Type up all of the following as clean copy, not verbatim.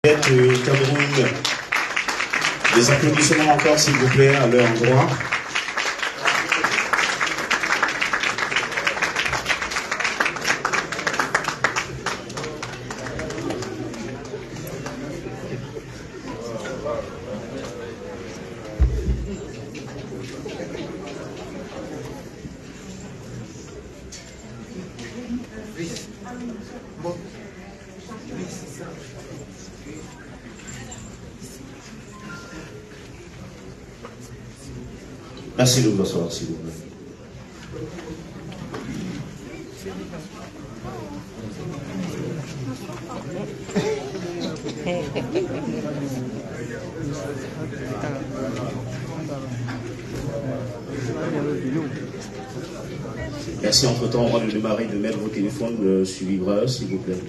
Cameroun. Des applaudissements encore, s'il vous plaît, à leur endroit. Merci de vous asseoir, s'il vous plaît. Merci. Entre-temps, on va démarrer de mettre vos téléphones sur vibreur, s'il vous plaît.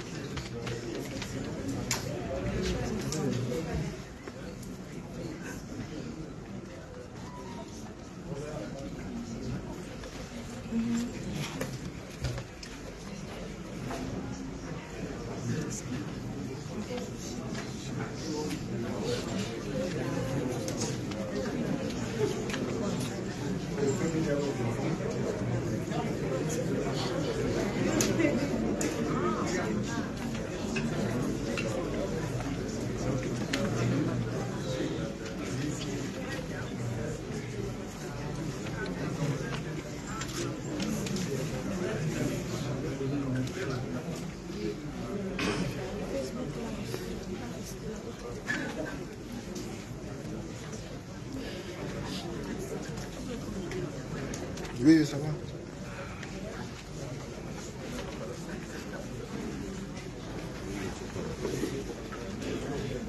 Oui, ça va.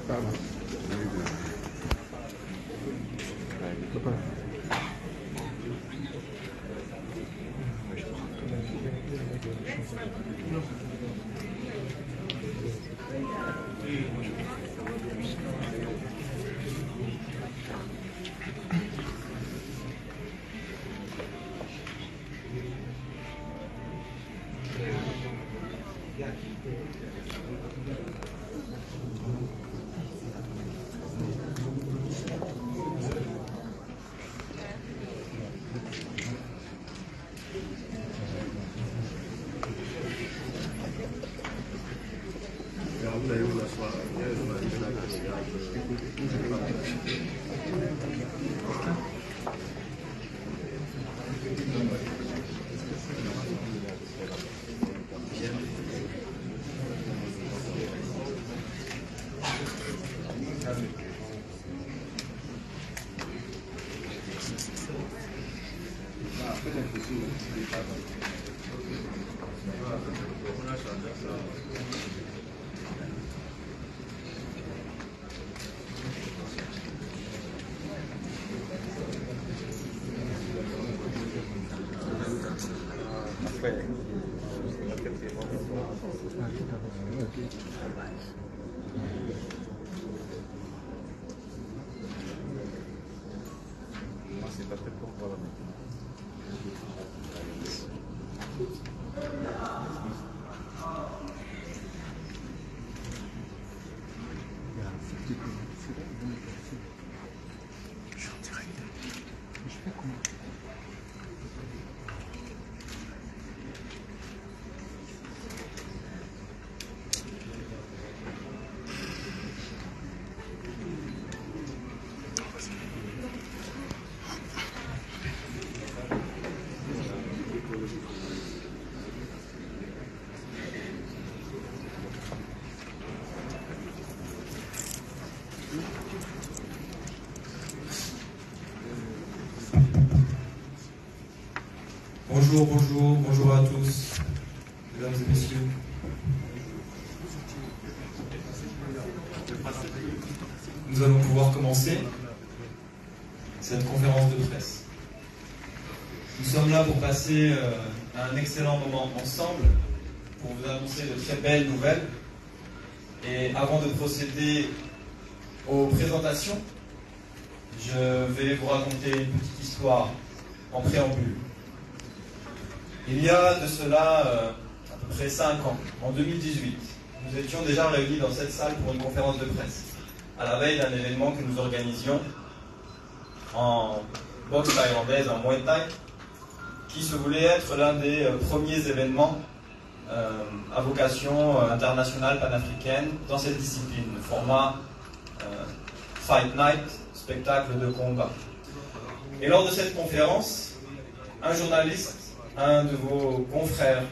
Pardon. Bonjour à tous, mesdames et messieurs. Nous allons pouvoir commencer cette conférence de presse. Nous sommes là pour passer un excellent moment ensemble, pour vous annoncer de très belles nouvelles. Et avant de procéder aux présentations, je vais vous raconter une petite histoire en préambule. Il y a de cela à peu près 5 ans, en 2018, nous étions déjà réunis dans cette salle pour une conférence de presse, à la veille d'un événement que nous organisions en boxe thaïlandaise, en Muay Thai, qui se voulait être l'un des premiers événements à vocation internationale panafricaine dans cette discipline, le format Fight Night, spectacle de combat. Et lors de cette conférence, un journaliste, un de vos confrères,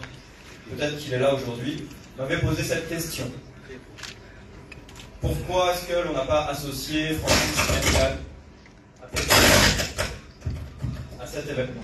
peut-être qu'il est là aujourd'hui, m'avait posé cette question. Pourquoi est-ce que l'on n'a pas associé Francis Ngannou à cet événement?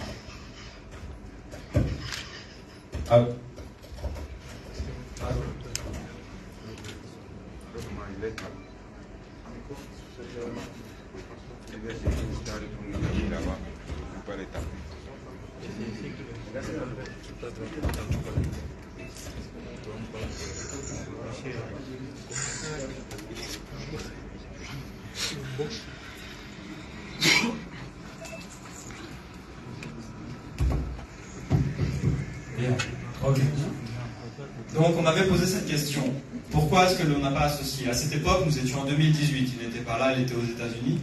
Bien. Ok. Donc on m'avait posé cette question. Pourquoi est-ce que l'on n'a pas associé? À cette époque, nous étions en 2018. Il n'était pas là, il était aux États-Unis.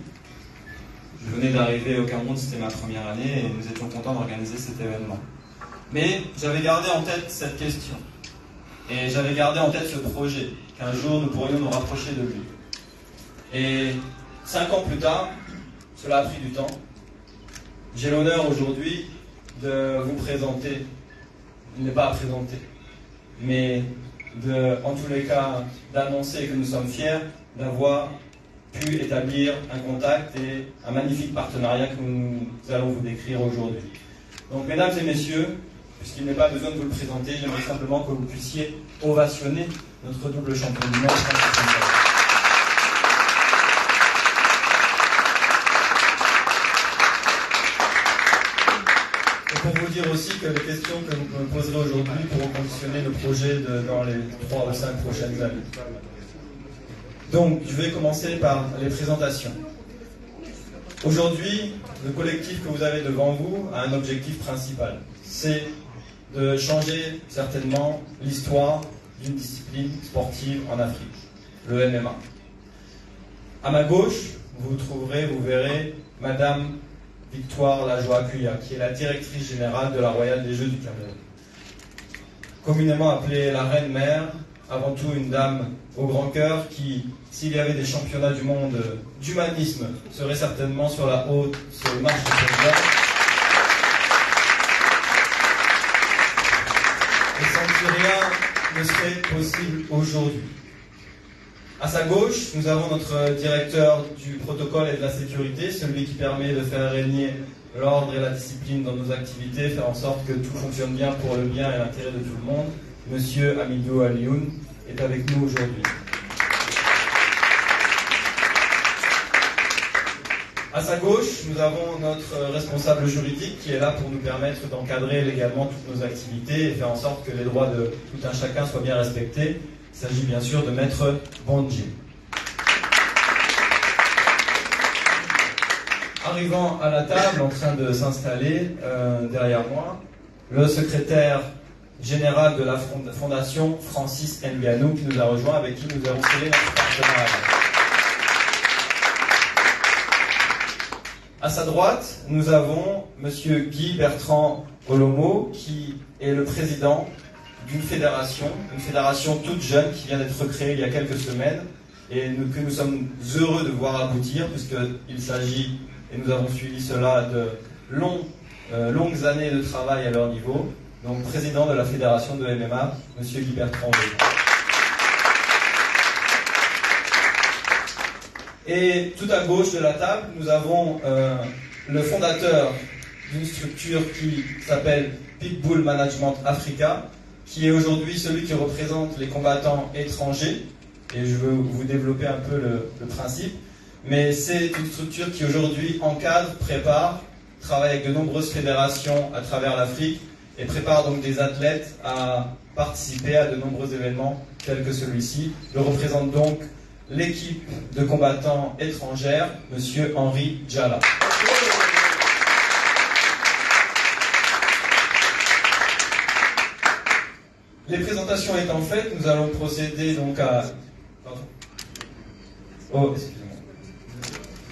Je venais d'arriver au Cameroun, c'était ma première année et nous étions contents d'organiser cet événement. Mais j'avais gardé en tête cette question. Et j'avais gardé en tête ce projet, qu'un jour nous pourrions nous rapprocher de lui. Et 5 ans plus tard, cela a pris du temps. J'ai l'honneur aujourd'hui de vous présenter, il n'est pas à présenter, mais en tous les cas, d'annoncer que nous sommes fiers d'avoir pu établir un contact et un magnifique partenariat que nous allons vous décrire aujourd'hui. Donc, mesdames et messieurs, puisqu'il n'est pas besoin de vous le présenter, j'aimerais simplement que vous puissiez ovationner notre double champion du monde. Et pour vous dire aussi que les questions que vous me poserez aujourd'hui pourront conditionner le projet dans les 3 ou 5 prochaines années. Donc, je vais commencer par les présentations. Aujourd'hui, le collectif que vous avez devant vous a un objectif principal. C'est de changer certainement l'histoire d'une discipline sportive en Afrique, le MMA. À ma gauche, vous verrez Madame Victoire Lajoie-Cuya, qui est la directrice générale de la Royale des Jeux du Cameroun. Communément appelée la Reine Mère, avant tout une dame au grand cœur qui, s'il y avait des championnats du monde d'humanisme, serait certainement sur la marche de podium. Et sans que rien ne serait possible aujourd'hui. À sa gauche, nous avons notre directeur du protocole et de la sécurité, celui qui permet de faire régner l'ordre et la discipline dans nos activités, faire en sorte que tout fonctionne bien pour le bien et l'intérêt de tout le monde. Monsieur Hamidou Alioune est avec nous aujourd'hui. À sa gauche, nous avons notre responsable juridique qui est là pour nous permettre d'encadrer légalement toutes nos activités et faire en sorte que les droits de tout un chacun soient bien respectés. Il s'agit bien sûr de Maître Bondji. Arrivant à la table, en train de s'installer derrière moi, le secrétaire général de la fondation Francis Ngannou qui nous a rejoint, avec qui nous avons scellé notre partenariat. À sa droite, nous avons Monsieur Guy Bertrand Olomo, qui est le président d'une fédération, une fédération toute jeune qui vient d'être créée il y a quelques semaines et que nous sommes heureux de voir aboutir, puisqu'il s'agit, et nous avons suivi cela, de longues années de travail à leur niveau. Donc, président de la fédération de MMA, Monsieur Guy Bertrand Olomo. Et tout à gauche de la table, nous avons le fondateur d'une structure qui s'appelle Pitbull Management Africa, qui est aujourd'hui celui qui représente les combattants étrangers. Et je veux vous développer un peu le principe. Mais c'est une structure qui aujourd'hui encadre, prépare, travaille avec de nombreuses fédérations à travers l'Afrique et prépare donc des athlètes à participer à de nombreux événements tels que celui-ci. Le représente donc l'équipe de combattants étrangères, Monsieur Henri Djala. Les présentations étant faites, nous allons procéder donc à... Pardon. Oh, excusez-moi.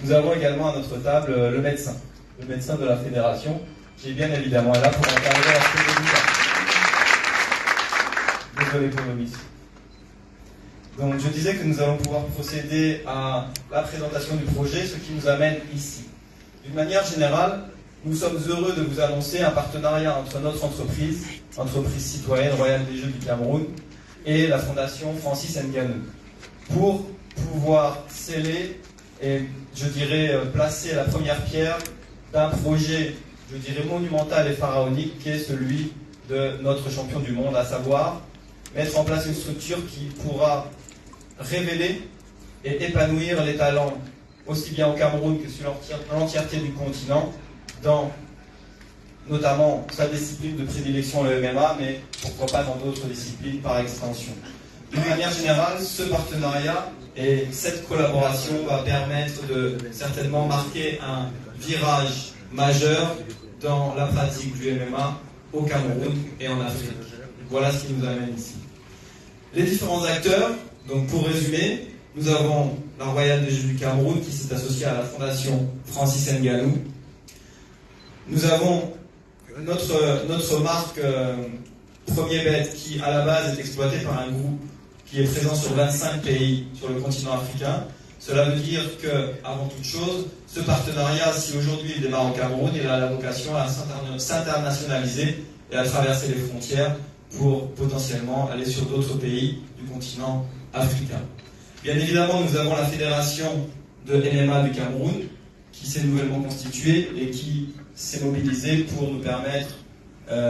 Nous avons également à notre table le médecin de la fédération, qui est bien évidemment là pour intervenir à ce que désolé pour l'omission. Donc je disais que nous allons pouvoir procéder à la présentation du projet, ce qui nous amène ici. D'une manière générale, nous sommes heureux de vous annoncer un partenariat entre notre entreprise citoyenne Royale des Jeux du Cameroun, et la Fondation Francis Ngannou, pour pouvoir sceller et, je dirais, placer la première pierre d'un projet, je dirais, monumental et pharaonique, qui est celui de notre champion du monde, à savoir mettre en place une structure qui pourra révéler et épanouir les talents, aussi bien au Cameroun que sur l'entièreté du continent, dans notamment sa discipline de prédilection, le MMA, mais pourquoi pas dans d'autres disciplines par extension. D'une manière générale, ce partenariat et cette collaboration va permettre de certainement marquer un virage majeur dans la pratique du MMA au Cameroun et en Afrique. Voilà ce qui nous amène ici. Les différents acteurs, donc pour résumer, nous avons la Royale des Jeux du Cameroun qui s'est associée à la Fondation Francis Ngannou. Nous avons notre marque Premier Bet qui à la base est exploitée par un groupe qui est présent sur 25 pays sur le continent africain. Cela veut dire que, avant toute chose, ce partenariat, si aujourd'hui il démarre au Cameroun, il a la vocation à s'internationaliser et à traverser les frontières pour potentiellement aller sur d'autres pays du continent africain. Bien évidemment, nous avons la fédération de MMA du Cameroun qui s'est nouvellement constituée et qui s'est mobilisée pour nous permettre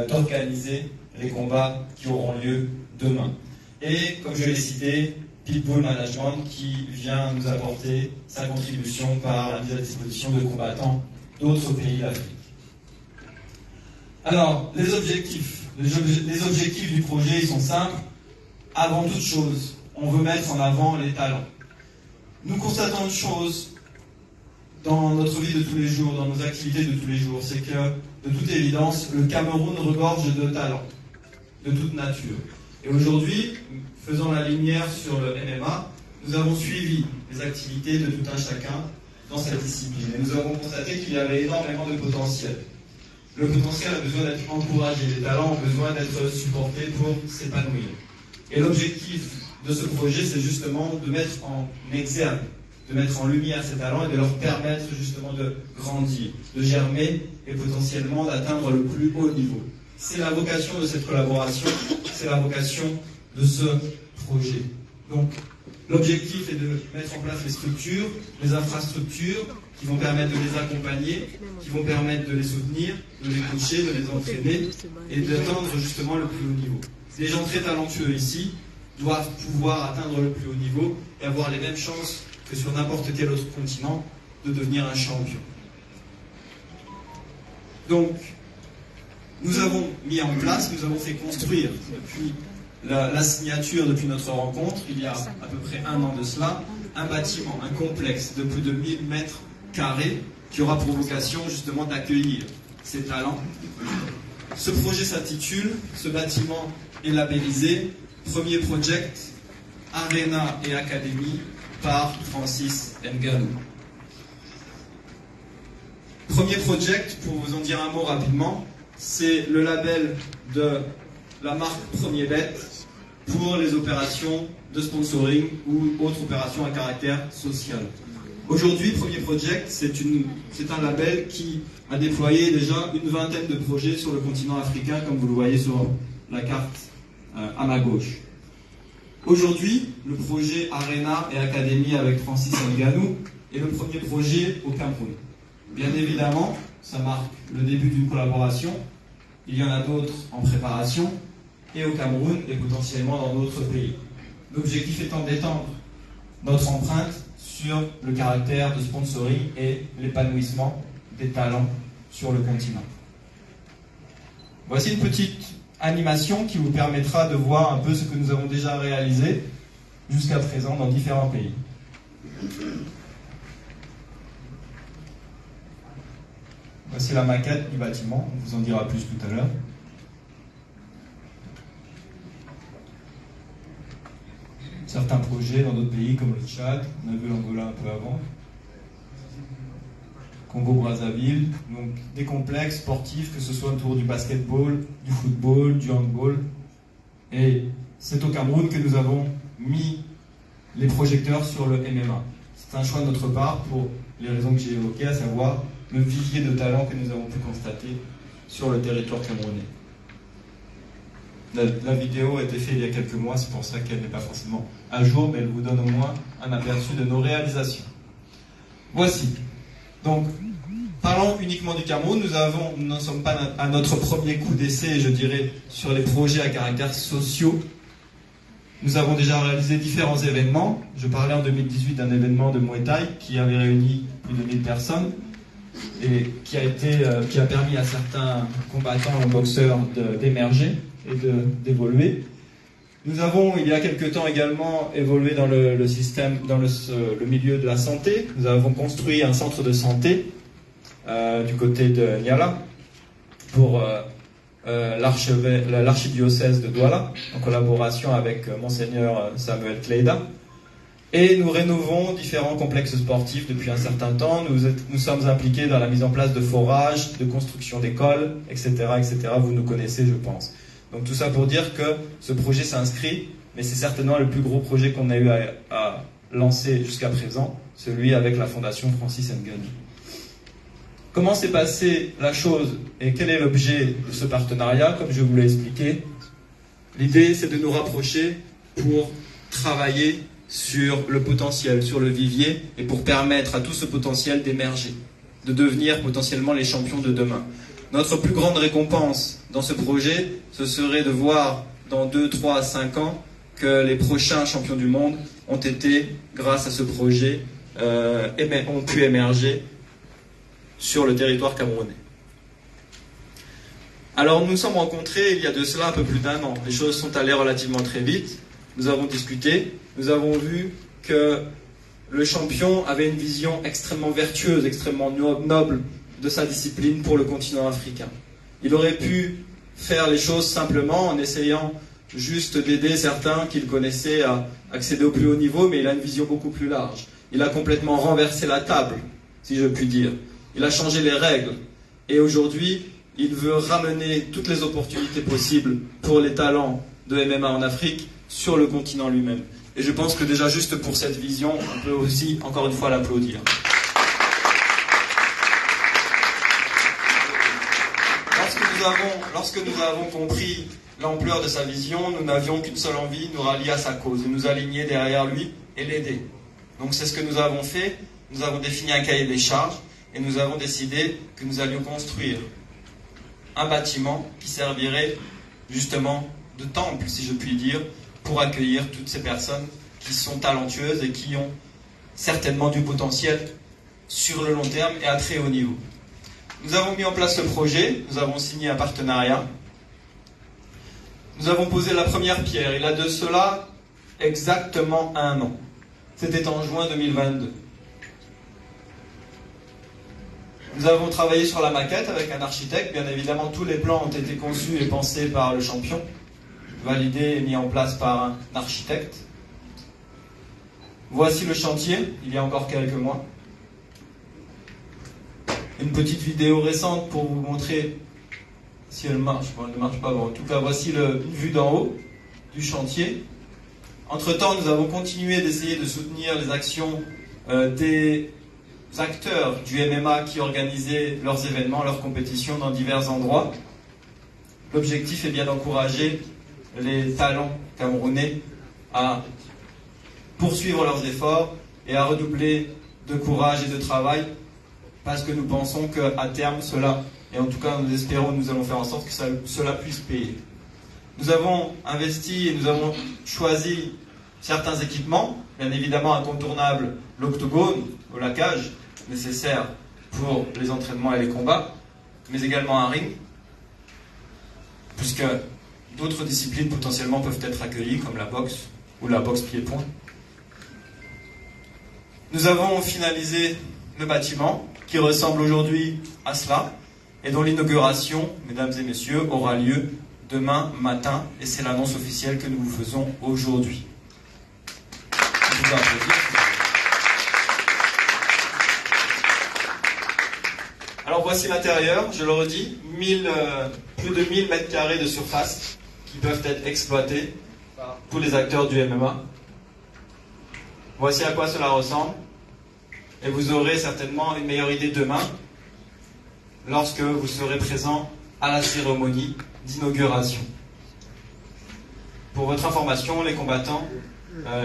d'organiser les combats qui auront lieu demain. Et, comme je l'ai cité, Pitbull Management qui vient nous apporter sa contribution par la mise à disposition de combattants d'autres pays d'Afrique. Alors, les objectifs du projet, ils sont simples. Avant toute chose, on veut mettre en avant les talents. Nous constatons une chose dans notre vie de tous les jours, dans nos activités de tous les jours, c'est que, de toute évidence, le Cameroun regorge de talents, de toute nature. Et aujourd'hui, faisant la lumière sur le MMA, nous avons suivi les activités de tout un chacun dans cette discipline. Et nous avons constaté qu'il y avait énormément de potentiel. Le potentiel a besoin d'être encouragé, les talents ont besoin d'être supportés pour s'épanouir. Et l'objectif de ce projet, c'est justement de mettre en exergue, de mettre en lumière ces talents et de leur permettre justement de grandir, de germer et potentiellement d'atteindre le plus haut niveau. C'est la vocation de cette collaboration, c'est la vocation de ce projet. Donc, l'objectif est de mettre en place les structures, les infrastructures qui vont permettre de les accompagner, qui vont permettre de les soutenir, de les coacher, de les entraîner et d'atteindre justement le plus haut niveau. Les gens très talentueux ici doivent pouvoir atteindre le plus haut niveau et avoir les mêmes chances que sur n'importe quel autre continent de devenir un champion. Donc, nous avons mis en place, nous avons fait construire depuis la signature, depuis notre rencontre, il y a à peu près un an de cela, un bâtiment, un complexe de plus de 1000 mètres carrés qui aura pour vocation justement d'accueillir ces talents. Ce projet s'intitule, ce bâtiment est labellisé Premier Project Arena et Academy par Francis Ngannou. Premier Project, pour vous en dire un mot rapidement, c'est le label de la marque Premier Bet pour les opérations de sponsoring ou autres opérations à caractère social. Aujourd'hui, Premier Project, c'est un label qui a déployé déjà une vingtaine de projets sur le continent africain, comme vous le voyez sur la carte à ma gauche. Aujourd'hui, le projet Arena et Academy avec Francis Ngannou est le premier projet au Cameroun. Bien évidemment, ça marque le début d'une collaboration. Il y en a d'autres en préparation, et au Cameroun et potentiellement dans d'autres pays. L'objectif étant d'étendre notre empreinte sur le caractère de sponsoring et l'épanouissement des talents sur le continent. Voici une petite animation qui vous permettra de voir un peu ce que nous avons déjà réalisé jusqu'à présent dans différents pays. Voici la maquette du bâtiment, on vous en dira plus tout à l'heure. certains projets dans d'autres pays comme le Tchad, on a vu l'Angola un peu avant, Congo-Brazzaville, donc des complexes sportifs, que ce soit autour du basketball, du football, du handball. Et c'est au Cameroun que nous avons mis les projecteurs sur le MMA. C'est un choix de notre part pour les raisons que j'ai évoquées, à savoir le vivier de talent que nous avons pu constater sur le territoire camerounais. La vidéo a été faite il y a quelques mois, c'est pour ça qu'elle n'est pas forcément à jour, mais elle vous donne au moins un aperçu de nos réalisations. Voici. Donc, parlons uniquement du Cameroun, nous n'en sommes pas à notre premier coup d'essai, je dirais, sur les projets à caractère sociaux. Nous avons déjà réalisé différents événements. Je parlais en 2018 d'un événement de Muay Thai qui avait réuni plus de 1000 personnes et qui a permis à certains combattants ou boxeurs d'émerger et d'évoluer. Nous avons, il y a quelque temps également, évolué dans le système, dans le milieu de la santé. Nous avons construit un centre de santé du côté de Niala pour l'archidiocèse de Douala, en collaboration avec Monseigneur Samuel Kleida. Et nous rénovons différents complexes sportifs depuis un certain temps. Nous sommes impliqués dans la mise en place de forages, de construction d'écoles, etc., etc. Vous nous connaissez, je pense. Donc tout ça pour dire que ce projet s'inscrit, mais c'est certainement le plus gros projet qu'on a eu à lancer jusqu'à présent, celui avec la Fondation Francis Ngannou. Comment s'est passée la chose et quel est l'objet de ce partenariat? Comme je vous l'ai expliqué, l'idée c'est de nous rapprocher pour travailler sur le potentiel, sur le vivier, et pour permettre à tout ce potentiel d'émerger, de devenir potentiellement les champions de demain. Notre plus grande récompense dans ce projet, ce serait de voir dans 2, 3, 5 ans que les prochains champions du monde ont été, grâce à ce projet, ont pu émerger sur le territoire camerounais. Alors nous nous sommes rencontrés il y a de cela un peu plus d'1 an. Les choses sont allées relativement très vite. Nous avons discuté, nous avons vu que le champion avait une vision extrêmement vertueuse, extrêmement noble de sa discipline pour le continent africain. Il aurait pu faire les choses simplement en essayant juste d'aider certains qu'il connaissait à accéder au plus haut niveau, mais il a une vision beaucoup plus large. Il a complètement renversé la table, si je puis dire. Il a changé les règles. Et aujourd'hui, il veut ramener toutes les opportunités possibles pour les talents de MMA en Afrique sur le continent lui-même. Et je pense que déjà juste pour cette vision, on peut aussi encore une fois l'applaudir. Lorsque nous avons compris l'ampleur de sa vision, nous n'avions qu'une seule envie, nous rallier à sa cause, nous aligner derrière lui et l'aider. Donc c'est ce que nous avons fait. Nous avons défini un cahier des charges et nous avons décidé que nous allions construire un bâtiment qui servirait justement de temple, si je puis dire, pour accueillir toutes ces personnes qui sont talentueuses et qui ont certainement du potentiel sur le long terme et à très haut niveau. Nous avons mis en place le projet, nous avons signé un partenariat, nous avons posé la première pierre. Il y a de cela exactement 1 an. C'était en juin 2022. Nous avons travaillé sur la maquette avec un architecte. Bien évidemment, tous les plans ont été conçus et pensés par le champion, validés et mis en place par un architecte. Voici le chantier, il y a encore quelques mois. Une petite vidéo récente pour vous montrer si elle marche. Bon, elle ne marche pas. Bon, en tout cas, voici une vue d'en haut du chantier. Entre-temps, nous avons continué d'essayer de soutenir les actions des acteurs du MMA qui organisaient leurs événements, leurs compétitions dans divers endroits. L'objectif est bien d'encourager les talents camerounais à poursuivre leurs efforts et à redoubler de courage et de travail, parce que nous pensons qu'à terme, cela, et en tout cas nous espérons, nous allons faire en sorte que cela puisse payer. Nous avons investi et nous avons choisi certains équipements, bien évidemment incontournables, l'octogone ou la cage, nécessaire pour les entraînements et les combats, mais également un ring, puisque d'autres disciplines potentiellement peuvent être accueillies, comme la boxe ou la boxe pied-point. Nous avons finalisé le bâtiment, qui ressemble aujourd'hui à cela, et dont l'inauguration, mesdames et messieurs, aura lieu demain matin, et c'est l'annonce officielle que nous vous faisons aujourd'hui. pouvez applaudir. Alors voici l'intérieur, je le redis, plus de 1000 mètres carrés de surface qui peuvent être exploités par tous les acteurs du MMA. Voici à quoi cela ressemble. Et vous aurez certainement une meilleure idée demain lorsque vous serez présent à la cérémonie d'inauguration. Pour votre information, les combattants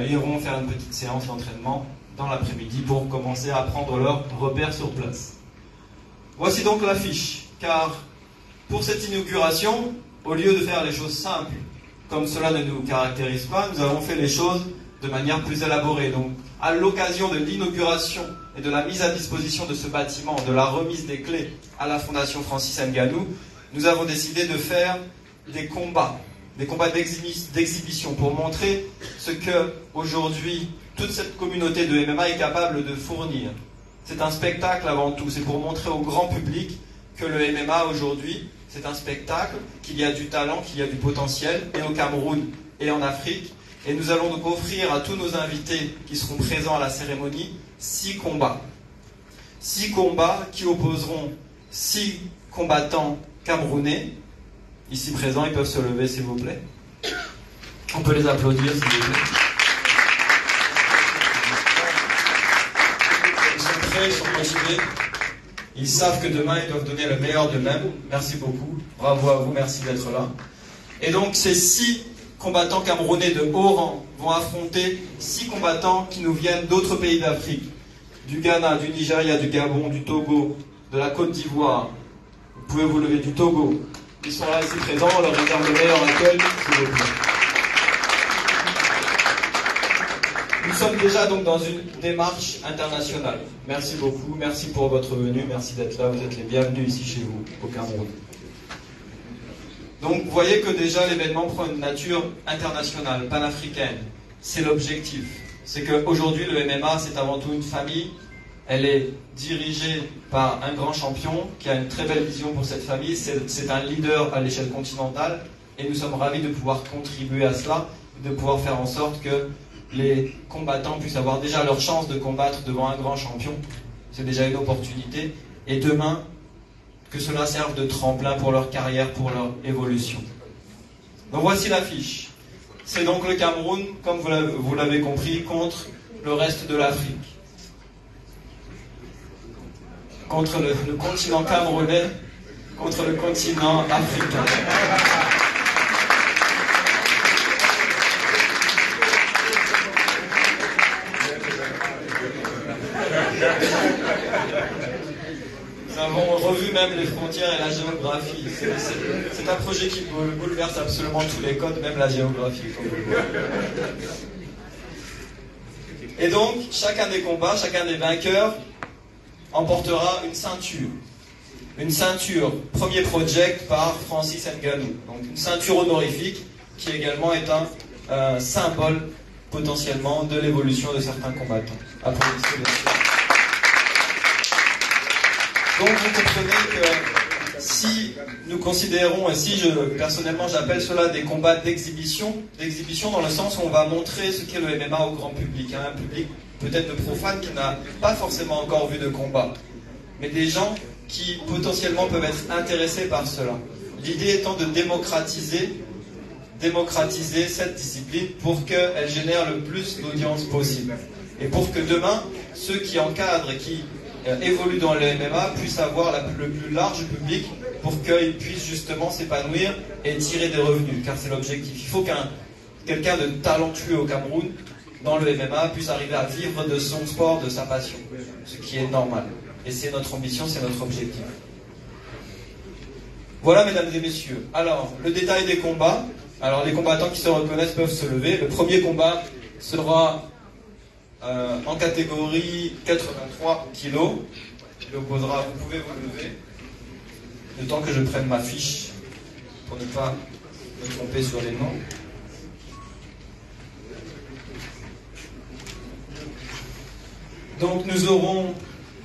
iront faire une petite séance d'entraînement dans l'après-midi pour commencer à prendre leurs repères sur place. Voici donc l'affiche, car pour cette inauguration, au lieu de faire les choses simples, comme cela ne nous caractérise pas, nous avons fait les choses de manière plus élaborée. Donc, à l'occasion de l'inauguration et de la mise à disposition de ce bâtiment, de la remise des clés à la Fondation Francis Ngannou, nous avons décidé de faire des combats d'exhibition pour montrer ce que, aujourd'hui, toute cette communauté de MMA est capable de fournir. C'est un spectacle avant tout, c'est pour montrer au grand public que le MMA aujourd'hui, c'est un spectacle, qu'il y a du talent, qu'il y a du potentiel, et au Cameroun et en Afrique. Et nous allons donc offrir à tous nos invités qui seront présents à la cérémonie 6 combats. 6 combats qui opposeront 6 combattants camerounais. Ici présents, ils peuvent se lever s'il vous plaît. On peut les applaudir s'il vous plaît. Ils sont prêts, ils sont motivés. Ils savent que demain, ils doivent donner le meilleur d'eux-mêmes. Merci beaucoup. Bravo à vous, merci d'être là. Et donc, ces 6 combattants camerounais de haut rang vont affronter 6 combattants qui nous viennent d'autres pays d'Afrique. Du Ghana, du Nigeria, du Gabon, du Togo, de la Côte d'Ivoire. Vous pouvez vous lever du Togo. Ils sont là ici présents, on leur réserve le meilleur accueil, s'il vous plaît. Nous sommes déjà donc dans une démarche internationale. Merci beaucoup, merci pour votre venue, merci d'être là, vous êtes les bienvenus ici chez vous, au Cameroun. Donc vous voyez que déjà l'événement prend une nature internationale, panafricaine. C'est l'objectif. C'est qu'aujourd'hui le MMA c'est avant tout une famille. Elle est dirigée par un grand champion qui a une très belle vision pour cette famille. C'est un leader à l'échelle continentale et nous sommes ravis de pouvoir contribuer à cela, de pouvoir faire en sorte que les combattants puissent avoir déjà leur chance de combattre devant un grand champion. C'est déjà une opportunité. Et demain, que cela serve de tremplin pour leur carrière, pour leur évolution. Donc voici l'affiche. C'est donc le Cameroun, comme vous l'avez compris, contre le reste de l'Afrique. Contre le continent camerounais, contre le continent africain. Nous avons revu même les frontières et la géographie. C'est un projet qui bouleverse absolument tous les codes, même la géographie. Et donc, chacun des combats, chacun des vainqueurs emportera une ceinture. Une ceinture, premier project par Francis Ngannou. Donc une ceinture honorifique qui également est un symbole potentiellement de l'évolution de certains combattants. Applaudissez bien sûr. Donc vous comprenez que si nous considérons, et si personnellement j'appelle cela des combats d'exhibition dans le sens où on va montrer ce qu'est le MMA au grand public, un public peut-être de profanes qui n'a pas forcément encore vu de combat, mais des gens qui potentiellement peuvent être intéressés par cela. L'idée étant de démocratiser cette discipline pour qu'elle génère le plus d'audience possible. Et pour que demain, ceux qui encadrent et qui évoluent dans le MMA puissent avoir le plus large public pour qu'ils puissent justement s'épanouir et tirer des revenus, car c'est l'objectif. Il faut quelqu'un de talentueux au Cameroun dans le MMA puisse arriver à vivre de son sport, de sa passion, ce qui est normal. Et c'est notre ambition, c'est notre objectif. Voilà, mesdames et messieurs. Alors, le détail des combats. Alors, les combattants qui se reconnaissent peuvent se lever. Le premier combat sera en catégorie 83 kg. Il opposera, vous pouvez vous lever, le temps que je prenne ma fiche pour ne pas me tromper sur les noms. Donc nous aurons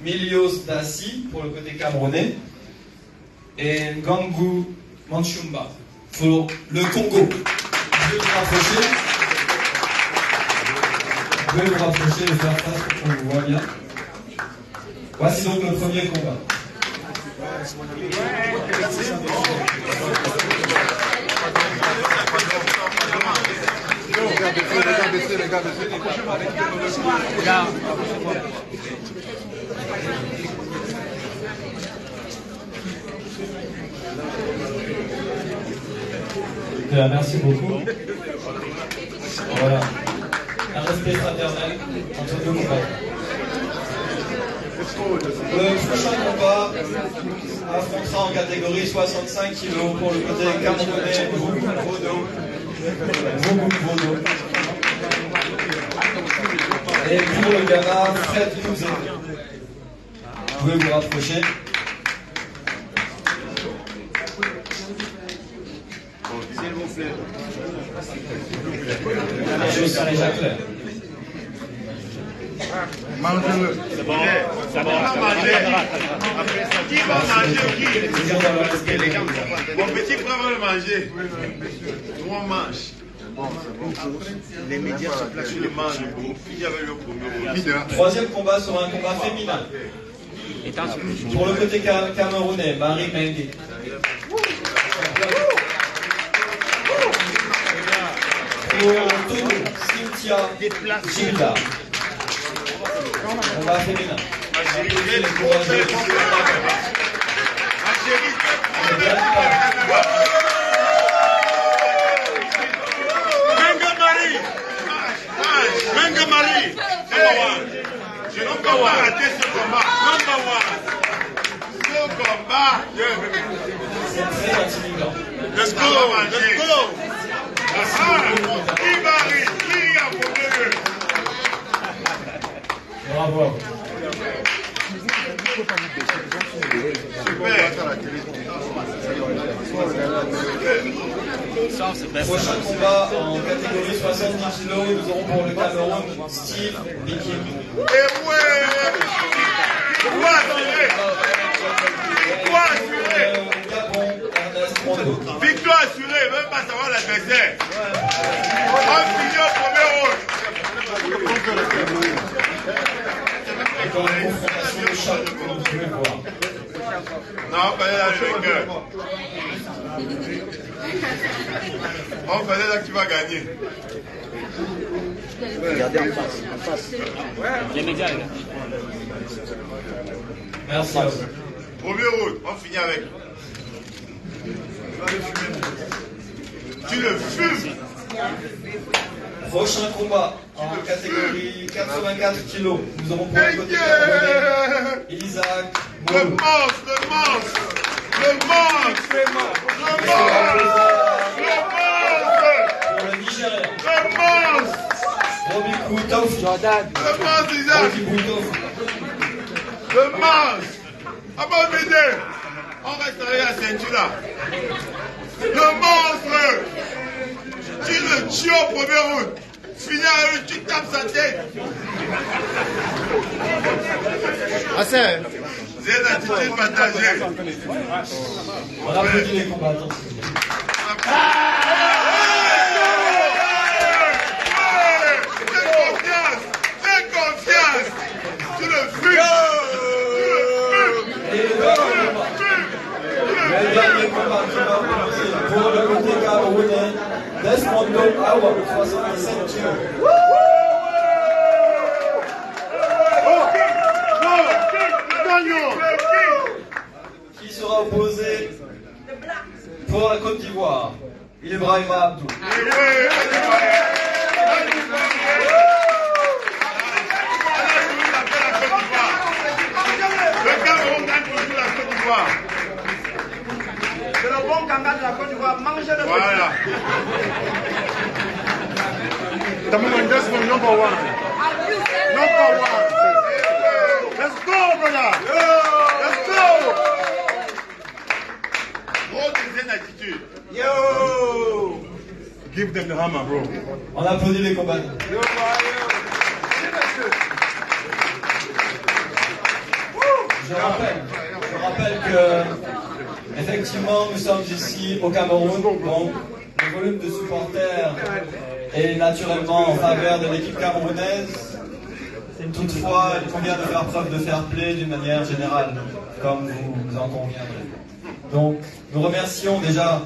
Milios Dassi pour le côté camerounais et Ngangu Manchumba pour le Congo. Vous pouvez vous rapprocher. pouvez vous rapprocher et faire face pour qu'on vous voit bien. Voici donc le premier combat. Les gars, merci beaucoup. Voilà. Un respect fraternel entre deux combats. Le prochain combat affrontera en catégorie 65 kg pour le côté camerounais Vodo. Et pour le Ghana, Fred Louzé. Vous pouvez vous rapprocher. s'il vous plaît. Les choses sont déjà claires. Mangez-le. C'est bon, ça va manger. Qui va manger qui? Mon petit frère va le manger. Nous on mange. Les médias se placent sur le mange. Il y avait le premier. Troisième combat sera un combat féminin. Pour le côté camerounais, Marie Mengue. Pour Togo, Cynthia Gilda. Combat féminin. Menga Marie, je n'ai pas raté ce combat. Number one. Ce combat, C'est très intimidant. let's go, let's go. Qui Marie, qui a promu? Bravo. Prochain combat en catégorie 70 kg, nous aurons pour le Cameroun Steve Bikim. Et ouais, quoi assuré? Quoi assuré? Gabon, Ernest Mondo. Victoire assurée, même pas savoir l'adversaire. On finit au premier round. Et dans la confrontation de choc, comme vous pouvez le voir. Non, fallait là le cœur. On fallait là qui va gagner. Regardez en face. Les médias, les gars. Merci à vous. Premier round, on finit avec. Tu le fumes. Prochain combat en catégorie 84 kg. Nous aurons pour le côté camerounais Isaac Le Molo. monstre, le monstre. Le monstre. Le monstre. Pour le Nigérien, Le monstre. Roby Koutouf. Jordan. Le monstre, Isaac. Roby Koutouf. Le monstre. Ah bon, m'aider. On reste avec la ceinture là. Le monstre. Tu le tues au premier round. Finis avec lui, tu tapes sa tête. C'est une attitude partagée. On applaudit les combattants. Fais confiance. Tu le fumes. Et le dernier combat qui va opposer pour le côté camerounais, Desmond Awa, 67 kg. Qui sera opposé pour la Côte d'Ivoire, Ibrahima Abdou. Le Cameroun gagne toujours la Côte d'Ivoire. C'est le bon candidat de la Côte d'Ivoire. Mangez le Voilà. Number one. Let's go, brother. Let's go. Gros deuxième attitude. Yo! Give them the hammer, bro. On applaudit les combattants. Je rappelle que, effectivement, nous sommes ici au Cameroun. Donc, le volume de supporters est naturellement en faveur de l'équipe camerounaise. Toutefois, il convient de faire preuve de fair play d'une manière générale, comme vous en conviendrez. Donc, nous remercions déjà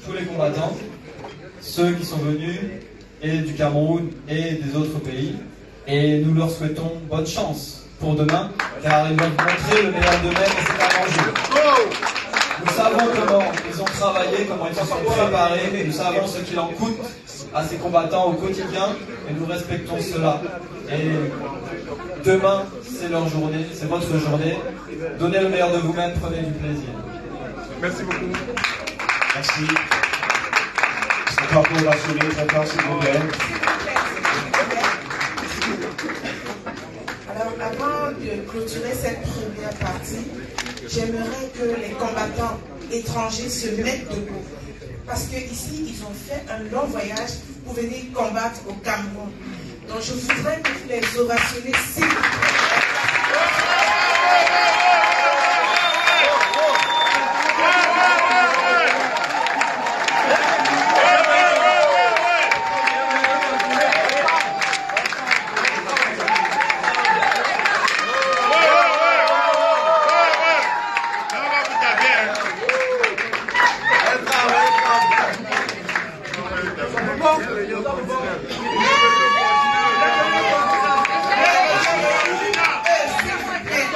tous les combattants, ceux qui sont venus, et du Cameroun et des autres pays, et nous leur souhaitons bonne chance pour demain, car ils doivent montrer le meilleur d'eux-mêmes et c'est un enjeu. Nous savons comment ils ont travaillé, comment ils se sont préparés, nous savons ce qu'il en coûte à ces combattants au quotidien, et nous respectons cela. Et demain, c'est leur journée, c'est votre journée. Donnez le meilleur de vous-même, prenez du plaisir. Merci beaucoup. Merci. Son drapeau va sonner très fort, s'il vous plaît. Alors, avant de clôturer cette première partie, j'aimerais que les combattants étrangers se mettent debout. Parce qu'ici, ils ont fait un long voyage pour venir combattre au Cameroun. Donc, je voudrais que vous les ovationnez, s'il vous plaît.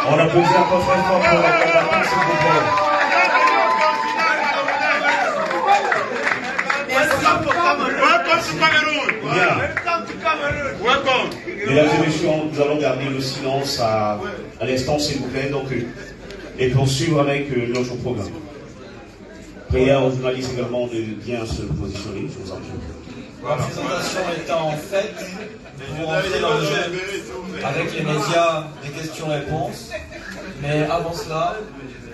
On applaudit encore très fort pour la combattante, s'il vous plaît. Mesdames et messieurs, nous allons garder le silence à l'instant, s'il vous plaît, donc, et poursuivre avec notre programme. Prière aux journalistes également de bien se positionner, je vous en prie. La présentation étant faite, nous rentrons dans le jeu avec les médias des questions-réponses. Mais avant cela,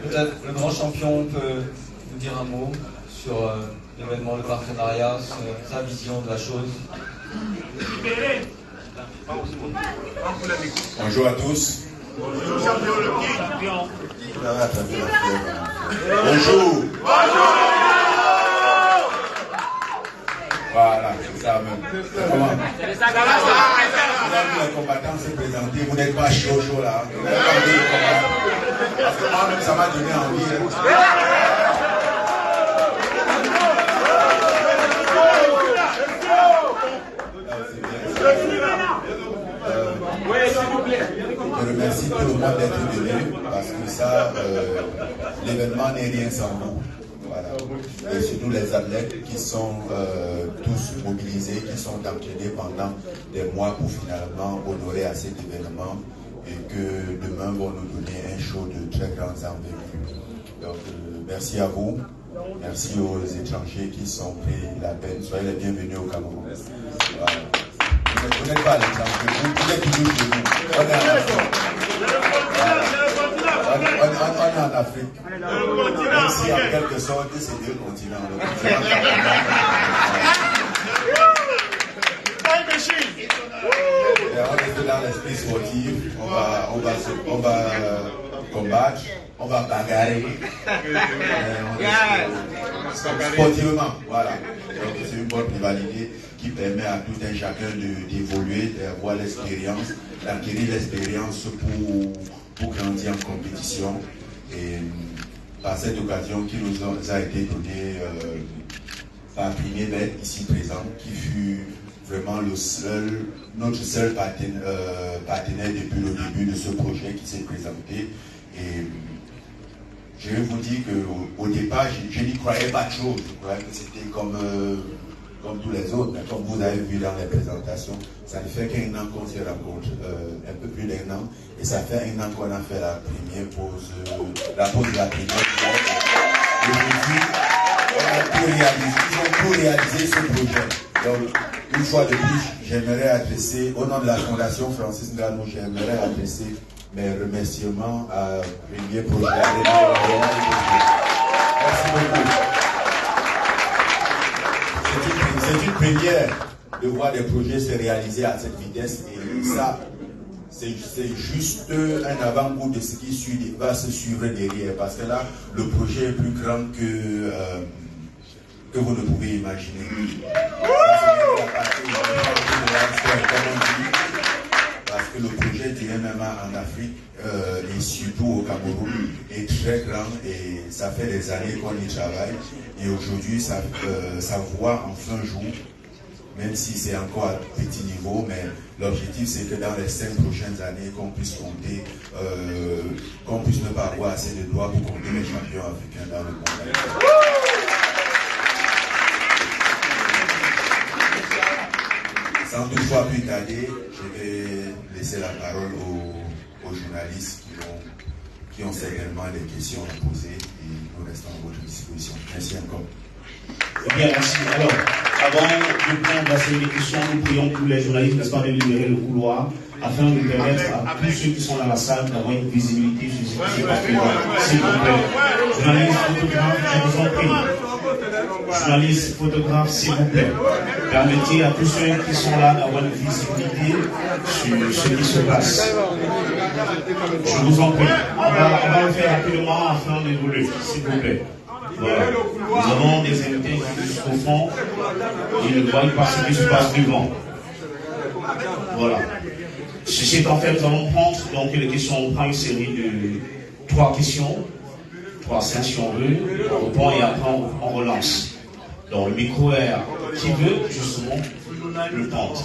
peut-être le grand champion peut nous dire un mot sur l'événement, le partenariat, sa vision de la chose. Bonjour à tous. Bonjour. Voilà, c'est ça même. Comment? Les combattants se présenter, vous n'êtes pas chaud là. Parce que moi-même, ça m'a donné envie. Je remercie tout le monde d'être venu parce que ça, l'événement n'est rien sans vous. Voilà. Et surtout les athlètes qui sont tous mobilisés, qui sont entraînés pendant des mois pour finalement honorer à cet événement et que demain vont nous donner un show de très grandes envergures. Donc merci à vous, merci aux étrangers qui sont pris la peine. Soyez les bienvenus au Cameroun. Voilà. Vous n'êtes pas les étrangers, vous êtes toujours chez nous. On est en Afrique. On est en Afrique. Même si en quelque sorte, c'est deux continents. Et on est dans l'esprit sportif, on va combattre, on va bagarrer. Sportivement, voilà. Donc c'est une bonne rivalité qui permet à tout un chacun d'évoluer, d'avoir l'expérience, d'acquérir l'expérience pour grandir en compétition. Et par cette occasion qui nous a été donnée par Premier Maître ici présent, qui fut vraiment notre seul partenaire depuis le début de ce projet qui s'est présenté. Et je vais vous dire qu'au départ, je n'y croyais pas trop. Je croyais que c'était comme tous les autres. Mais comme vous avez vu dans les présentations, ça ne fait qu'un an qu'on se rencontre, un peu plus d'un an. Et ça fait un an qu'on a fait la première pause, la pause de la première. Et aujourd'hui, ils ont tout réalisé ce projet. Donc, une fois de plus, j'aimerais adresser, au nom de la Fondation Francis Ngannou, j'aimerais adresser mes remerciements à Premier Projet. Merci beaucoup. C'est une première de voir des projets se réaliser à cette vitesse et ça, c'est juste un avant-goût de ce qui va se suivre derrière parce que là, le projet est plus grand que vous ne pouvez imaginer. Parce que le projet du MMA en Afrique et surtout au Cameroun est très grand et ça fait des années qu'on y travaille. Et aujourd'hui, ça voit enfin jour, même si c'est encore à petit niveau, mais l'objectif c'est que dans les 5 prochaines années, qu'on puisse compter, qu'on puisse ne pas avoir assez de doigts pour compter les champions africains dans le monde. Sans toutefois plus tarder, je vais laisser la parole aux journalistes qui ont certainement des questions à poser et nous restons à votre disposition. Merci encore. Bien, merci. Alors, avant de prendre la série de questions, nous prions tous les journalistes, n'est-ce pas, de libérer le couloir afin de permettre à tous ceux qui sont dans la salle d'avoir une visibilité sur ce qui s'est passé. S'il vous plaît. Journalistes, photographes, je vous en prie. Journalistes, photographes, s'il vous plaît. Permettez à tous ceux qui sont là d'avoir une visibilité sur ce qui se passe. Je vous en prie. On va le faire rapidement afin d'évoluer, s'il vous plaît. Voilà. Nous avons des invités qui sont jusqu'au fond. Ils ne voient pas ce qui se passe devant. Voilà. Ceci étant fait, nous allons prendre donc les questions. On prend une série de 3 questions. 3, 5 si on veut. On reprend et après on relance. Donc le micro est qui veut justement le prendre.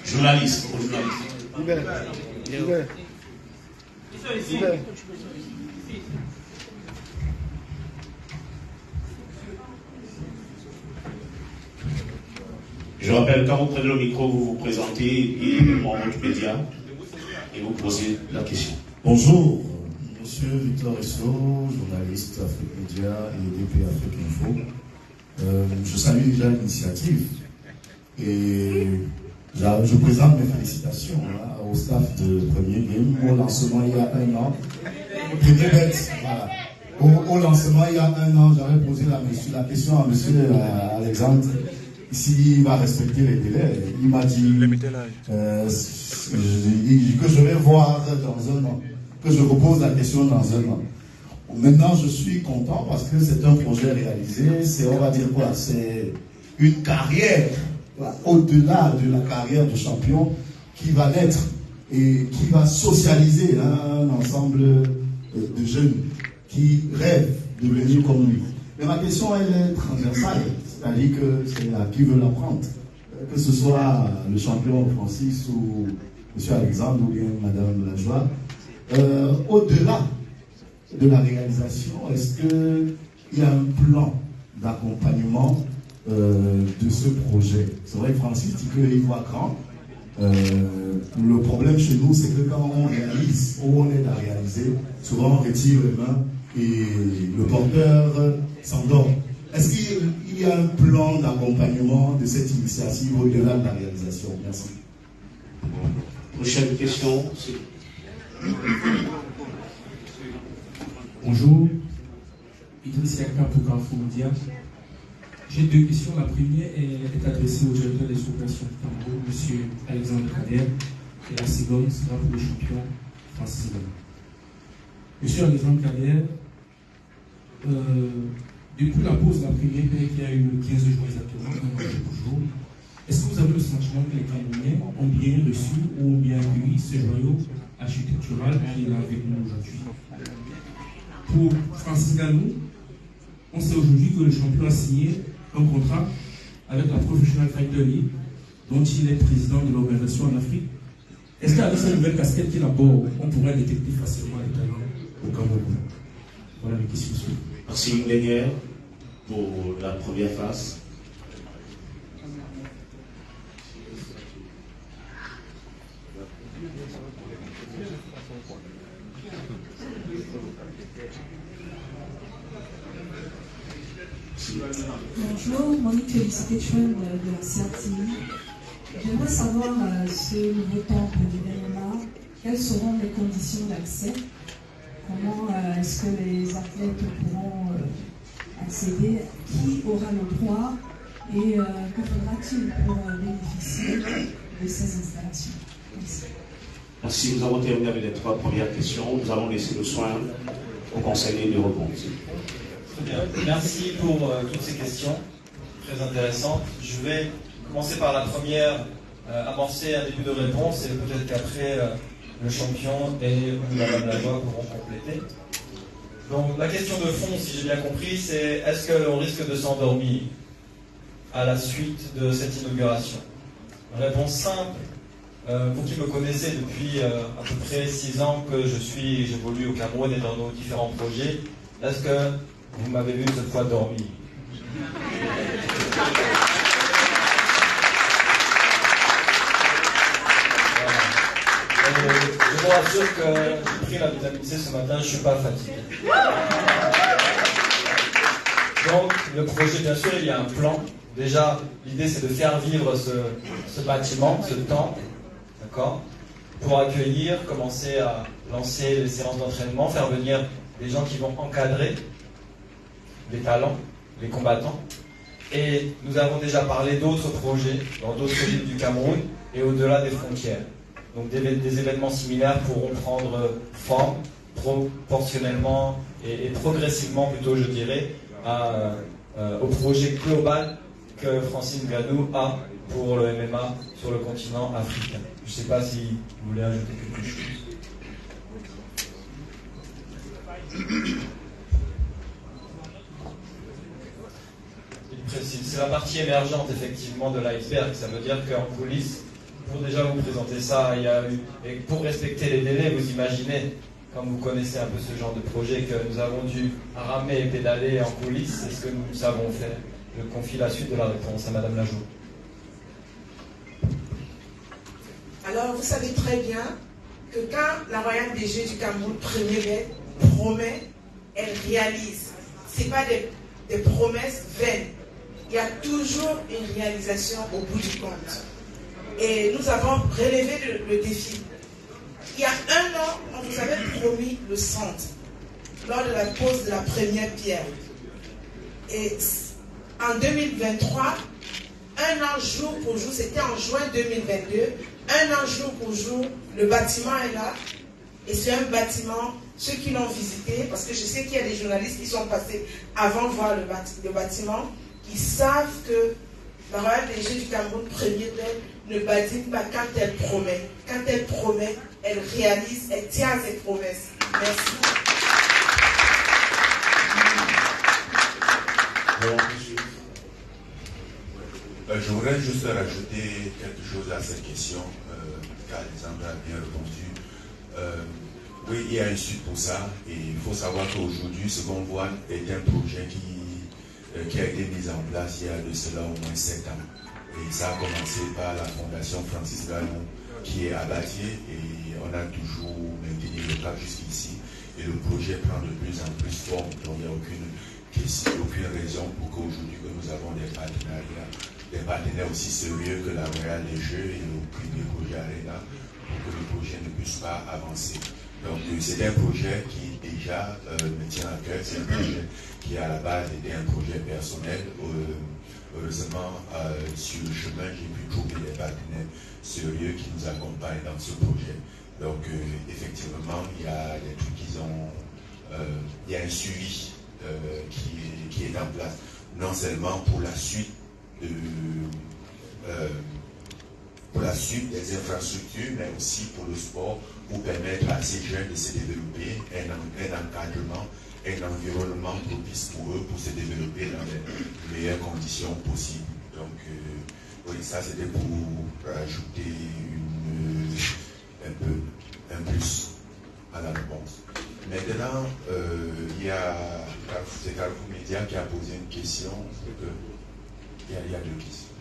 Journaliste pour journaliste. Je rappelle, quand vous prenez le micro, vous vous présentez et votre média et vous posez la question. Bonjour, monsieur Victor Esso, journaliste Afrique Média et DP Afrique Info. Je salue déjà l'initiative et je présente mes félicitations au staff de Premier Game au lancement il y a 1 an. Premier bet, voilà. Au lancement il y a 1 an, j'avais posé la question à monsieur Alexandre s'il va respecter les délais. Il m'a dit que je vais voir dans 1 an, que je repose la question dans 1 an. Maintenant, je suis content parce que c'est un projet réalisé. C'est, on va dire quoi, c'est une carrière au-delà de la carrière de champion qui va naître et qui va socialiser un ensemble de jeunes qui rêvent de devenir comme lui. Mais ma question, elle est transversale, c'est-à-dire que c'est à qui veut l'apprendre. Que ce soit le champion Francis ou M. Alexandre ou bien Mme Lajoie. Au-delà de la réalisation, est-ce qu'il y a un plan d'accompagnement de ce projet? C'est vrai que Francis dit qu'il voit grand. Le problème chez nous, c'est que quand on réalise ou on aide à réaliser, souvent on retire les mains et le porteur s'endort. Est-ce qu'il y a un plan d'accompagnement de cette initiative au-delà de la réalisation? Merci. Prochaine question. Bonjour, Idriss Yakka pour Carrefour Média. J'ai 2 questions. La première est adressée au directeur des opérations du Cameroun, M. Alexandre Kader, et la seconde sera pour le champion Francis Ngannou. M. Alexandre Kader, depuis la pause de la première paix qui a eu le 15 juin exactement, est-ce que vous avez le sentiment que les Camerounais ont bien reçu ou ont bien accueilli ce joyau architectural qui est là avec nous aujourd'hui? Pour Francis Ngannou, on sait aujourd'hui que le champion a signé un contrat avec la Professional Fighter League, dont il est président de l'organisation en Afrique. Est-ce qu'avec cette nouvelle casquette qu'il aborde, on pourrait détecter facilement les talents au Cameroun? Voilà les questions. Merci, une dernière pour la première phase. Bonjour, Monique Felicitation de la CRTI. J'aimerais savoir ce nouveau temple du MMA, quelles seront les conditions d'accès? Comment est-ce que les athlètes pourront accéder? Qui aura le droit? Et que faudra-t-il pour bénéficier de ces installations? Merci. Merci. Nous avons terminé avec les 3 premières questions. Nous allons laisser le soin aux conseillers de répondre. Merci pour toutes ces questions. très intéressantes. Je vais commencer par la première, amorcer un début de réponse et peut-être qu'après le champion et Madame Lajoie pourront compléter. Donc la question de fond, si j'ai bien compris, c'est est-ce qu'on risque de s'endormir à la suite de cette inauguration? Réponse simple. Vous qui me connaissez depuis à peu près 6 ans que j'évolue au Cameroun et dans nos différents projets, est-ce que vous m'avez vu cette fois dormir? Je vous rassure que j'ai pris la vitamine C ce matin, je ne suis pas fatigué. Donc le projet, bien sûr, il y a un plan. Déjà, l'idée c'est de faire vivre ce bâtiment, ce temple, d'accord, pour accueillir, commencer à lancer les séances d'entraînement, faire venir des gens qui vont encadrer les talents, les combattants. Et nous avons déjà parlé d'autres projets dans d'autres villes du Cameroun et au-delà des frontières. Donc des événements similaires pourront prendre forme proportionnellement et progressivement plutôt, je dirais, au projet global que Francine Ngannou a pour le MMA sur le continent africain. Je ne sais pas si vous voulez ajouter quelque chose. C'est la partie émergente effectivement de l'iceberg. Ça veut dire qu'en coulisses, pour déjà vous présenter ça, il y a eu, et pour respecter les délais, vous imaginez, comme vous connaissez un peu ce genre de projet, que nous avons dû ramer et pédaler en coulisses. C'est ce que nous savons faire. Je confie la suite de la réponse à Madame Lajoie. Alors, vous savez très bien que quand la Royale des Jeux du Cameroun promet, elle réalise. Ce n'est pas des promesses vaines. Il y a toujours une réalisation au bout du compte. Et nous avons relevé le défi. Il y a 1 an, on vous avait promis le centre lors de la pose de la première pierre. Et en 2023, 1 an jour pour jour, c'était en juin 2022, 1 an jour pour jour, le bâtiment est là. Et c'est un bâtiment, ceux qui l'ont visité, parce que je sais qu'il y a des journalistes qui sont passés avant de voir le bâtiment, qui savent que la Royale des Jeux du Cameroun, premier tel, ne badine pas quand elle promet. Quand elle promet, elle réalise, elle tient à ses promesses. Merci. Je voudrais juste rajouter quelque chose à cette question, qu'Alexandre a bien répondu. Oui, il y a un suite pour ça, et il faut savoir qu'aujourd'hui, ce qu'on voit est un projet qui a été mis en place il y a de cela au moins 7 ans. Et ça a commencé par la fondation Francis Ngannou qui est à Batier, et on a toujours maintenu le cap jusqu'ici. Et le projet prend de plus en plus forme, donc il n'y a aucune raison pour qu'aujourd'hui que nous avons des partenaires aussi sérieux que la Royale des Jeux et le privé projet Arena pour que le projet ne puisse pas avancer. Donc c'est un projet qui déjà me tient à cœur, c'est un projet qui à la base était un projet personnel. Heureusement, sur le chemin, j'ai pu trouver des partenaires sérieux qui nous accompagnent dans ce projet. Donc effectivement, il y a des trucs il y a un suivi qui est en place, non seulement pour la suite des infrastructures, mais aussi pour le sport, pour permettre à ces jeunes de se développer, un encadrement, un environnement propice pour eux, pour se développer dans les meilleures conditions possibles. Donc, oui, ça c'était pour rajouter un plus à la réponse. Maintenant, il y a Carrefour Média qui a posé une question. Il y a 2 questions.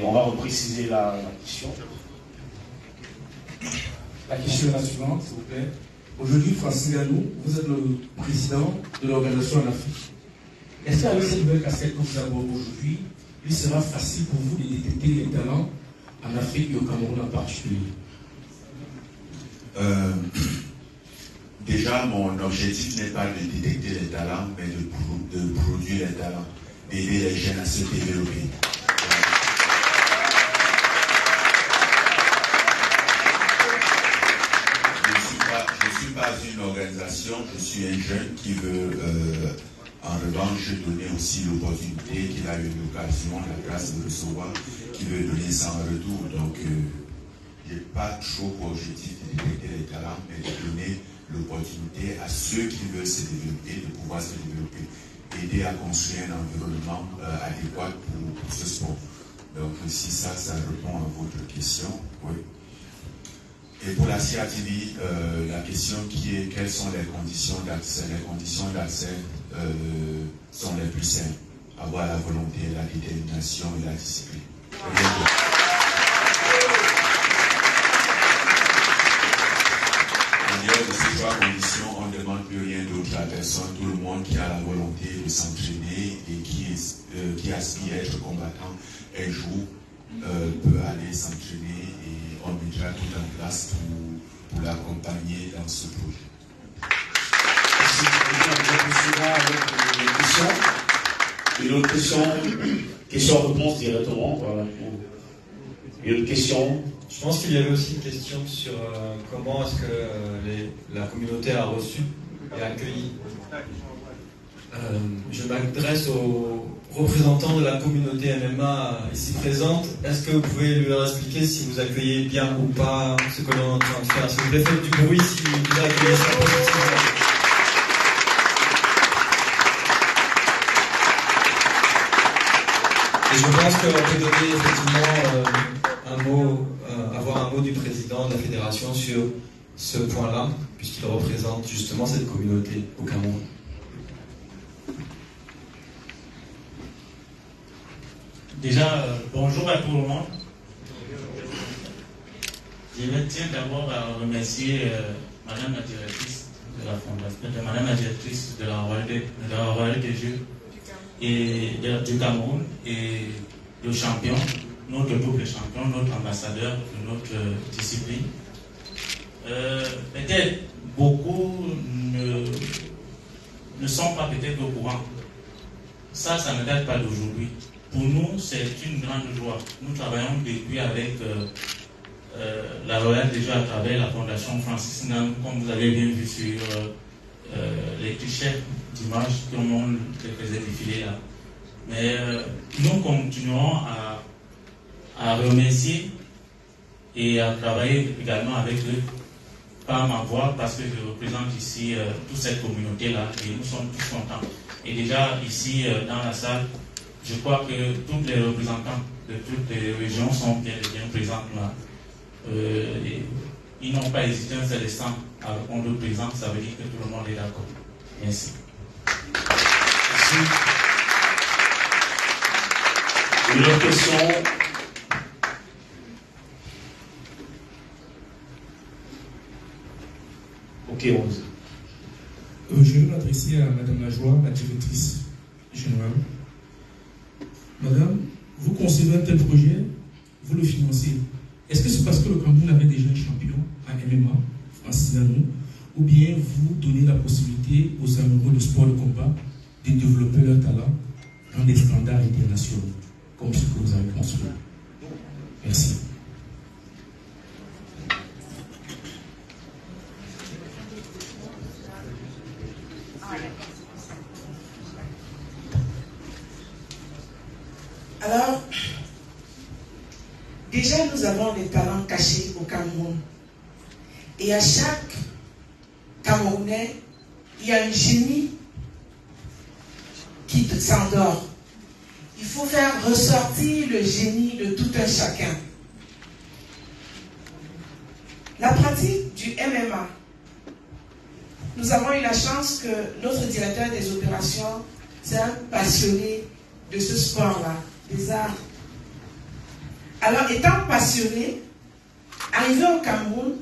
On va repréciser la question. La question est la suivante, s'il vous plaît. Aujourd'hui, Francine Ngannou, vous êtes le président de l'organisation en Afrique. Est-ce qu'avec cette nouvelle casquette que vous avez aujourd'hui, il sera facile pour vous de détecter les talents en Afrique et au Cameroun en particulier? Déjà, mon objectif n'est pas de détecter les talents, mais de produire les talents, d'aider les jeunes à se développer. Je ne suis pas une organisation, suis un jeune qui veut en revanche donner aussi l'opportunité qu'il a eu l'occasion, la grâce de recevoir, qui veut donner ça en retour. Donc, je n'ai pas trop pour objectif de détecter les talents, mais de donner l'opportunité à ceux qui veulent se développer, de pouvoir se développer, aider à construire un environnement adéquat pour ce sport. Donc, si ça répond à votre question, oui. Et pour la CATV, la question qui est quelles sont les conditions d'accès? Les conditions d'accès sont les plus simples. Avoir la volonté, la détermination et la discipline. En dehors de ces trois conditions, on ne demande plus rien d'autre à personne. Tout le monde qui a la volonté de s'entraîner et qui aspire à être combattant un jour peut aller s'entraîner et on mettra tout en place pour l'accompagner dans ce projet. Merci. Une autre question. Question-réponse directement. Voilà. Une autre question. Je pense qu'il y avait aussi une question sur comment est-ce que la communauté a reçu et accueilli. Je m'adresse aux représentants de la communauté MMA ici présente. Est-ce que vous pouvez leur expliquer si vous accueillez bien ou pas ce que l'on est en train de faire? S'il vous plaît, faites du bruit si vous accueillez ça positivement. Et je pense qu'on peut donner effectivement avoir un mot du président de la fédération sur ce point-là, puisqu'il représente justement cette communauté au Cameroun. Déjà, bonjour à tout le monde. Je tiens d'abord à remercier Madame la directrice de la fondation, Madame la directrice de la Royale des Jeux et du Cameroun et le champion, notre double champion, notre ambassadeur de notre discipline. Peut-être beaucoup ne sont pas peut-être au courant. Ça ne date pas d'aujourd'hui. Pour nous, c'est une grande joie. Nous travaillons depuis avec la Royale des Jeux à travers la Fondation Francis Ngannou, comme vous avez bien vu sur les clichés d'images que l'on les faisait défiler là. Mais nous continuerons à remercier et à travailler également avec eux par ma voix, parce que je représente ici toute cette communauté-là et nous sommes tous contents. Et déjà ici dans la salle, je crois que tous les représentants de toutes les régions sont bien présents là. Ils n'ont pas hésité un seul instant à répondre présent, ça veut dire que tout le monde est d'accord. Merci. Merci. Une autre question? Ok, Rose. Je vais m'adresser à Madame Lajoie, la directrice générale. Madame, vous concevez un tel projet, vous le financez. Est-ce que c'est parce que le Cameroun avait déjà un champion à MMA, Francis Ngannou, ou bien vous donnez la possibilité aux amoureux de sport de combat de développer leur talent dans des standards internationaux, comme ce que vous avez construit? Merci. Alors, déjà nous avons des talents cachés au Cameroun. Et à chaque Camerounais, il y a un génie qui s'endort. Il faut faire ressortir le génie de tout un chacun. La pratique du MMA. Nous avons eu la chance que notre directeur des opérations, c'est un passionné de ce sport-là, des arts. Alors, étant passionné, arrivé au Cameroun,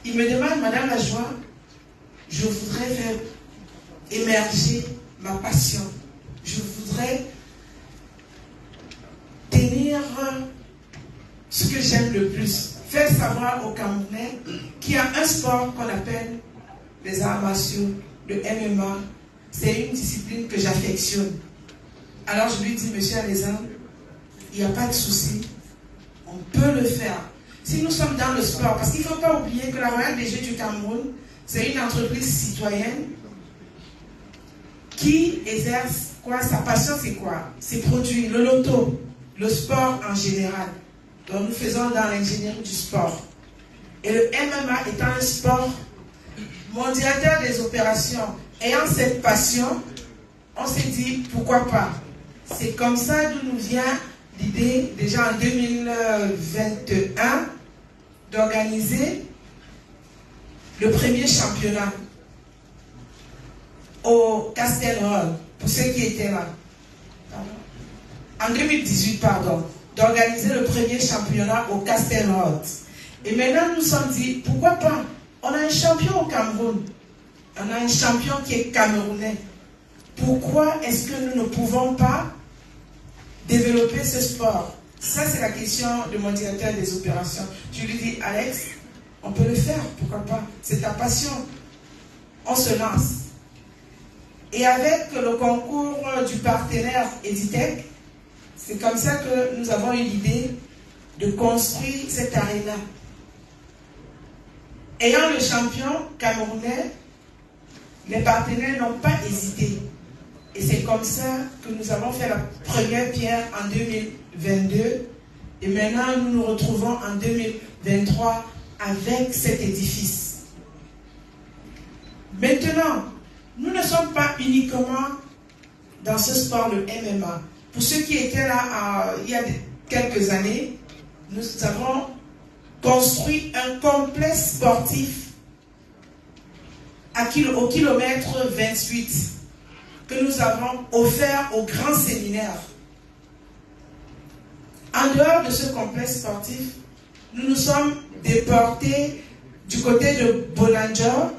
il me demande, Madame Lajoie, je voudrais faire émerger ma passion. Je voudrais tenir ce que j'aime le plus. Faire savoir aux Camerounais qu'il y a un sport qu'on appelle les arts martiaux, le MMA. C'est une discipline que j'affectionne. Alors je lui dis, Monsieur Alezan, il n'y a pas de souci, on peut le faire. Si nous sommes dans le sport, parce qu'il ne faut pas oublier que la Royale des Jeux du Cameroun, C'est une entreprise citoyenne qui exerce quoi? Sa passion, c'est quoi? C'est produire le loto, le sport en général. Donc nous faisons dans l'ingénierie du sport. Et le MMA étant un sport, mon directeur des opérations, ayant cette passion, on s'est dit pourquoi pas. C'est comme ça d'où nous vient l'idée, déjà en 2021, d'organiser le premier championnat au Castelroll, pour ceux qui étaient là. En 2018, pardon, d'organiser le premier championnat au Castelroll. Et maintenant, nous nous sommes dit, pourquoi pas? On a un champion au Cameroun. On a un champion qui est camerounais. Pourquoi est-ce que nous ne pouvons pas développer ce sport? Ça, c'est la question de mon directeur des opérations. Je lui dis, Alex, on peut le faire, pourquoi pas? C'est ta passion. On se lance. Et avec le concours du partenaire Editech, c'est comme ça que nous avons eu l'idée de construire cette aréna. Ayant le champion camerounais, les partenaires n'ont pas hésité. Et c'est comme ça que nous avons fait la première pierre en 2022. Et maintenant, nous nous retrouvons en 2023 avec cet édifice. Maintenant, nous ne sommes pas uniquement dans ce sport, le MMA. Pour ceux qui étaient là il y a quelques années, nous avons construit un complexe sportif au kilomètre 28 que nous avons offert au grand séminaire. En dehors de ce complexe sportif, nous nous sommes déportés du côté de Bollinger,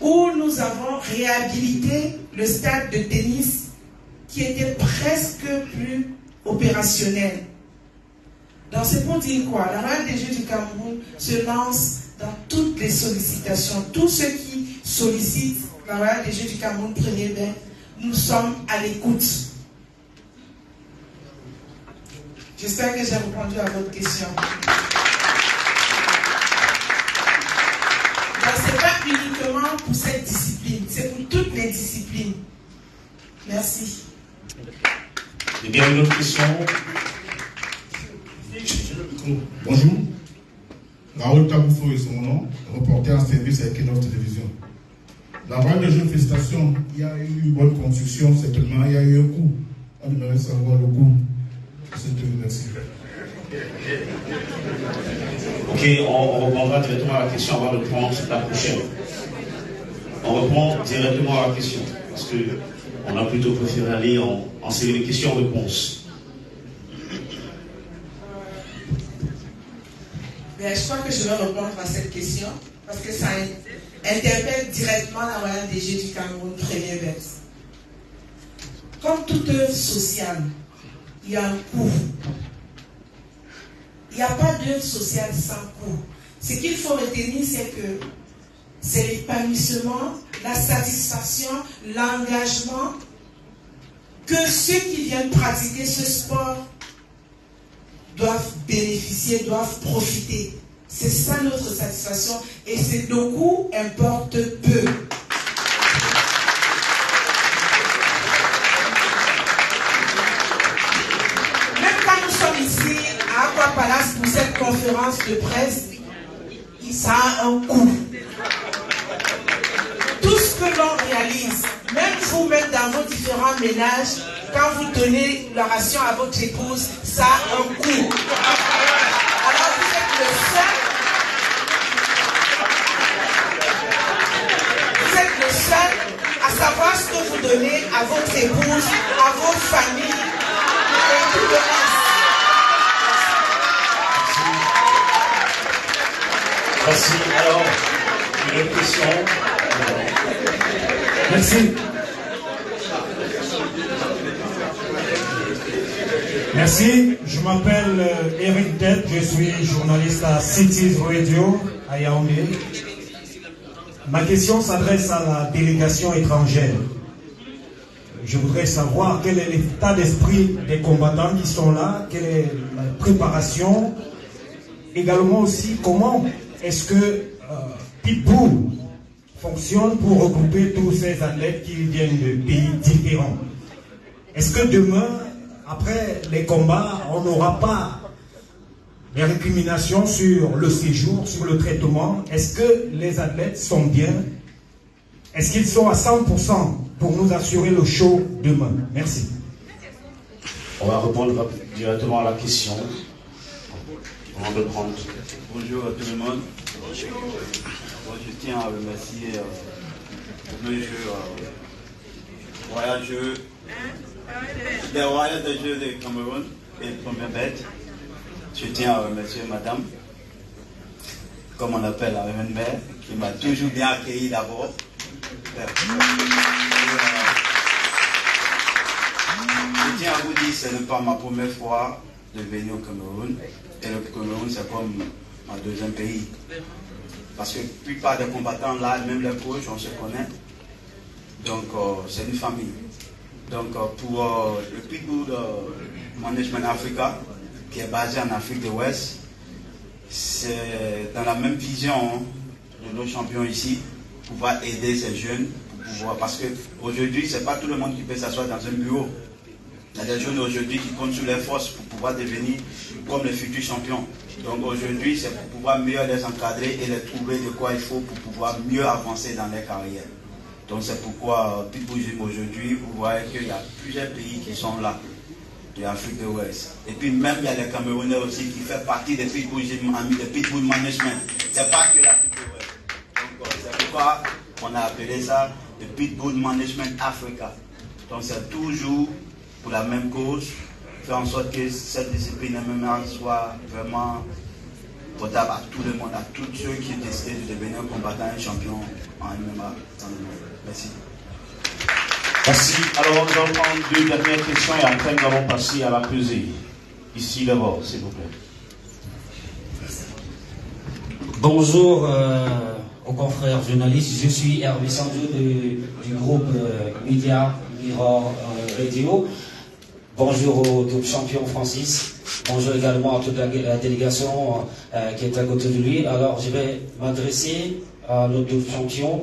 où nous avons réhabilité le stade de tennis qui était presque plus opérationnel. Donc c'est pour dire quoi? La Royale des Jeux du Cameroun se lance dans toutes les sollicitations. Tous ceux qui sollicitent la Royale des Jeux du Cameroun, prenez bien, nous sommes à l'écoute. J'espère que j'ai répondu à votre question. Ce n'est pas uniquement pour cette discipline, c'est pour toutes les disciplines. Merci. Il y a une autre question? Bonjour. Raoul Taboufo est son nom, reporter en service à Equinox Télévision. La Royale des Jeux, félicitations. Il y a eu une bonne construction, certainement. Il y a eu un coût. On aimerait savoir le coût. Merci. Ok, on répondra directement à la question avant de prendre la prochaine. On répond directement à la question, parce qu'on a plutôt préféré aller en série de questions-réponses. Je crois que je vais répondre à cette question, parce que ça interpelle directement la Royale des Jeux du Cameroun, premier verse. Comme toute œuvre sociale, il y a un coût. Il n'y a pas d'œuvre sociale sans coût. Ce qu'il faut retenir, c'est que c'est l'épanouissement, la satisfaction, l'engagement que ceux qui viennent pratiquer ce sport doivent bénéficier, doivent profiter. C'est ça notre satisfaction et le coût importe peu. Même quand nous sommes ici à Aqua Palace pour cette conférence de presse, ça a un coût. Tout ce que l'on réalise, même vous-même dans vos différents ménages, quand vous donnez la ration à votre épouse, ça a un coût. Alors vous êtes le seul à savoir ce que vous donnez à votre épouse, à vos familles et tout le reste. Merci. Alors, une question. Merci. Merci, je m'appelle Eric Tête, je suis journaliste à Cities Radio à Yaoundé. Ma question s'adresse à la délégation étrangère. Je voudrais savoir quel est l'état d'esprit des combattants qui sont là, quelle est la préparation, également aussi comment est-ce que Pitbull fonctionne pour regrouper tous ces athlètes qui viennent de pays différents. Est-ce que demain, après les combats, on n'aura pas des récriminations sur le séjour, sur le traitement? Est-ce que les athlètes sont bien? Est-ce qu'ils sont à 100% pour nous assurer le show demain? Merci. On va répondre directement à la question. Avant de prendre. Bonjour à tout le monde. Moi, je tiens à remercier tous les royaux des Jeux de Cameroun et première bête. Je tiens à remercier madame, comme on appelle la reine mère, qui m'a toujours bien accueilli d'abord. Je tiens à vous dire, ce n'est pas ma première fois de venir au Cameroun. Et le Cameroun, c'est comme ma deuxième pays. Parce que la plupart des combattants là, même les coachs, on se connaît. Donc, c'est une famille. Donc, pour le Pitbull Management Africa, qui est basé en Afrique de l'Ouest, c'est dans la même vision de nos champions ici, pouvoir aider ces jeunes, pour pouvoir, parce qu'aujourd'hui, ce n'est pas tout le monde qui peut s'asseoir dans un bureau. Il y a des jeunes aujourd'hui qui comptent sur les forces pour pouvoir devenir comme les futurs champions. Donc aujourd'hui, c'est pour pouvoir mieux les encadrer et les trouver de quoi il faut pour pouvoir mieux avancer dans leur carrière. Donc c'est pourquoi Pitbull Gym aujourd'hui, vous voyez qu'il y a plusieurs pays qui sont là, de l'Afrique de l'Ouest. Et puis même il y a les Camerounais aussi qui font partie des Pitbull Gym, amis de Pitbull Management. C'est pas que l'Afrique de l'Ouest. Donc c'est pourquoi on a appelé ça le Pitbull Management Africa. Donc c'est toujours pour la même cause, faire en sorte que cette discipline MMA soit vraiment potable à tout le monde, à tous ceux qui décident de devenir combattant et champion en MMA dans le monde. Merci. Merci. Alors nous allons prendre deux dernières questions et après nous allons passer à la pesée. Ici d'abord, s'il vous plaît. Bonjour aux confrères journalistes, je suis Hervé Sandio du groupe Media Mirror Radio. Bonjour au double champion Francis. Bonjour également à toute la délégation qui est à côté de lui. Alors, je vais m'adresser à notre double champion.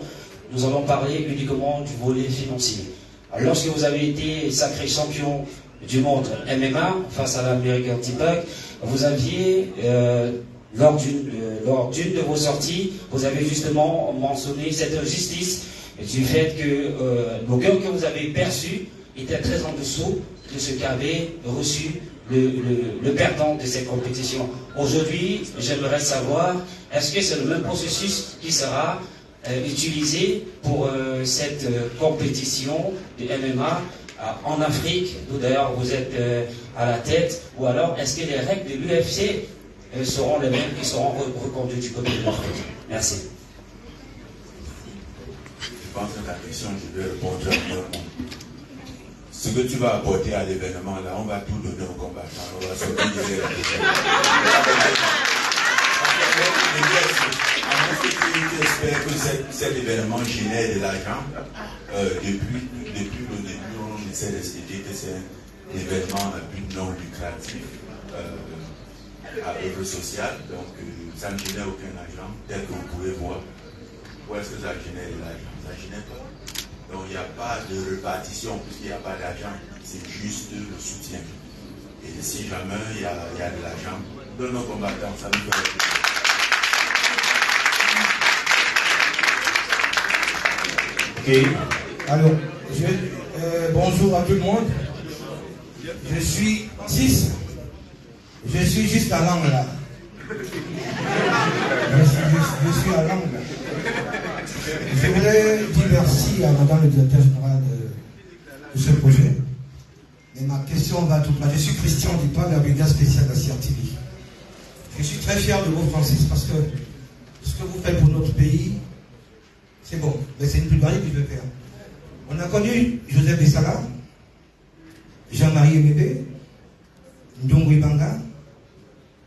Nous allons parler uniquement du volet financier. Alors, lorsque vous avez été sacré champion du monde MMA face à l'American T-Pack, vous aviez, lors d'une de vos sorties, vous avez justement mentionné cette injustice du fait que le gain que vous avez perçu était très en dessous de ce qu'avait reçu le perdant de cette compétition. Aujourd'hui, j'aimerais savoir, est-ce que c'est le même processus qui sera utilisé pour cette compétition de MMA en Afrique, où d'ailleurs vous êtes à la tête, ou alors est-ce que les règles de l'UFC seront les mêmes qui seront reconduites du côté de l'Afrique? Merci. Je pense que la question, je vais répondre à moi. Ce que tu vas apporter à l'événement, là, on va tout donner aux combattants. On va s'organiser la question. J'espère que cet événement génère de l'argent. Depuis le début, on essaie d'expliquer que c'est un événement à but non lucratif, à œuvre sociale. Donc, ça ne génère aucun argent, tel que vous pouvez voir. Où est-ce que ça génère de l'argent? Ça ne génère pas. Donc il n'y a pas de répartition puisqu'il n'y a pas d'argent, c'est juste le soutien. Et si jamais il y a de l'argent, donne nos combattants, ça nous fait. Ok. Alors, bonjour à tout le monde. Je suis juste à l'angle là. Je suis à l'angle. Je voudrais dire merci à madame le directeur général de ce projet. Mais ma question va tout droit. Je suis Christian Dupin de la brigade spéciale de la CRTV. Je suis très fier de vous, Francis, parce que ce que vous faites pour notre pays, c'est bon. Mais c'est une plaidoirie que je vais faire. On a connu Joseph Bessala, Jean-Marie Emebe, Ndongo Ibanga.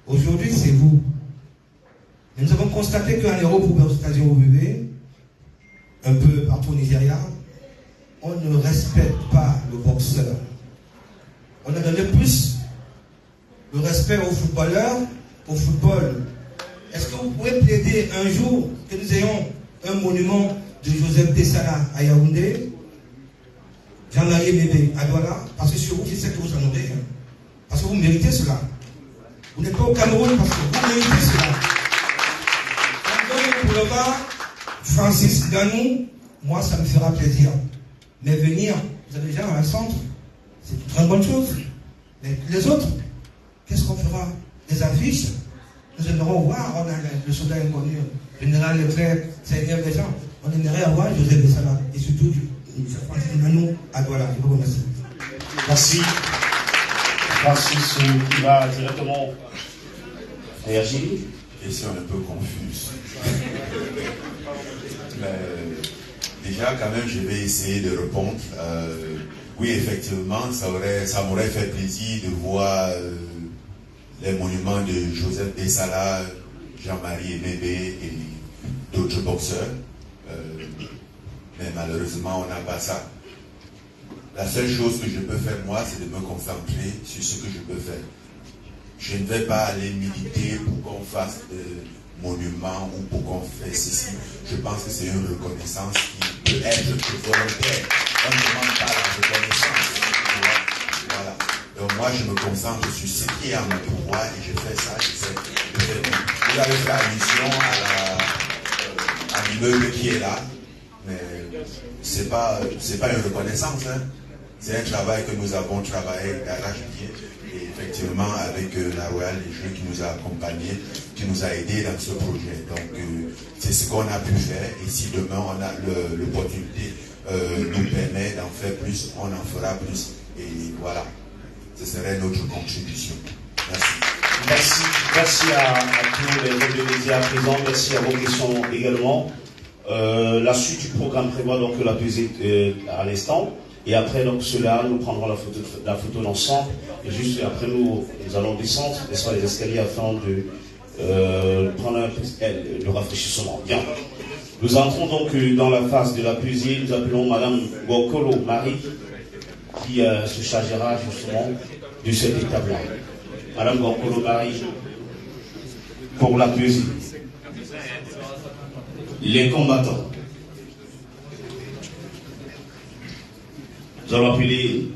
Aujourd'hui, c'est vous. Mais nous avons constaté qu'en Europe ou aux États-Unis au bébé, un peu partout au Nigeria, on ne respecte pas le boxeur. On a donné plus de respect aux footballeurs, au football Est-ce que vous pouvez plaider un jour que nous ayons un monument de Joseph Bessala à Yaoundé, Jean-Marie Bébé à Douala? Parce que sur vous, je sais que vous en aurez. Hein. Parce que vous méritez cela. Vous n'êtes pas au Cameroun parce que vous méritez cela. Donc, pour le moment, Francis Ganou, moi, ça me fera plaisir. Mais venir, vous avez déjà un centre, c'est une très bonne chose. Mais les autres, qu'est-ce qu'on fera? Des affiches? Nous aimerons voir, on a le soldat inconnu, Général Leclerc, Seigneur des gens. On aimerait avoir Joseph Bessala et surtout Francis Ganou à Douala. Je vous remercie. Merci. Francis qui va directement réagir. Question un peu confuse. Mais déjà, quand même, je vais essayer de répondre. Oui, effectivement, ça m'aurait fait plaisir de voir les monuments de Joseph Bessala, Jean-Marie Emebe et d'autres boxeurs. Mais malheureusement, on n'a pas ça. La seule chose que je peux faire, moi, c'est de me concentrer sur ce que je peux faire. Je ne vais pas aller militer pour qu'on fasse des monuments ou pour qu'on fasse ceci. Je pense que c'est une reconnaissance qui peut être volontaire. On ne demande pas la reconnaissance. Voilà. Donc moi, je me concentre sur ce qui est en mon pouvoir et je fais ça. Vous avez fait allusion à l'immeuble qui est là, mais c'est pas une reconnaissance. Hein. C'est un travail que nous avons travaillé d'arrache-pied et effectivement avec la Royale des Jeux qui nous a accompagnés, qui nous a aidés dans ce projet. Donc c'est ce qu'on a pu faire et si demain on a l'opportunité nous permet d'en faire plus, on en fera plus et voilà, ce serait notre contribution. Merci. Merci à tous les hommes de médias présents, merci à vos questions également. La suite du programme prévoit donc la pesée à l'instant. Et après, donc, cela, nous prendrons la photo d'ensemble. Et juste après, nous allons descendre, n'est-ce pas, les escaliers afin de prendre un peu le rafraîchissement. Bien. Nous entrons donc dans la phase de la pesée. Nous appelons Madame Gokolo Marie, qui se chargera justement de cette étape-là. Madame Gokolo Marie, pour la pesée. Les combattants. Nous allons appeler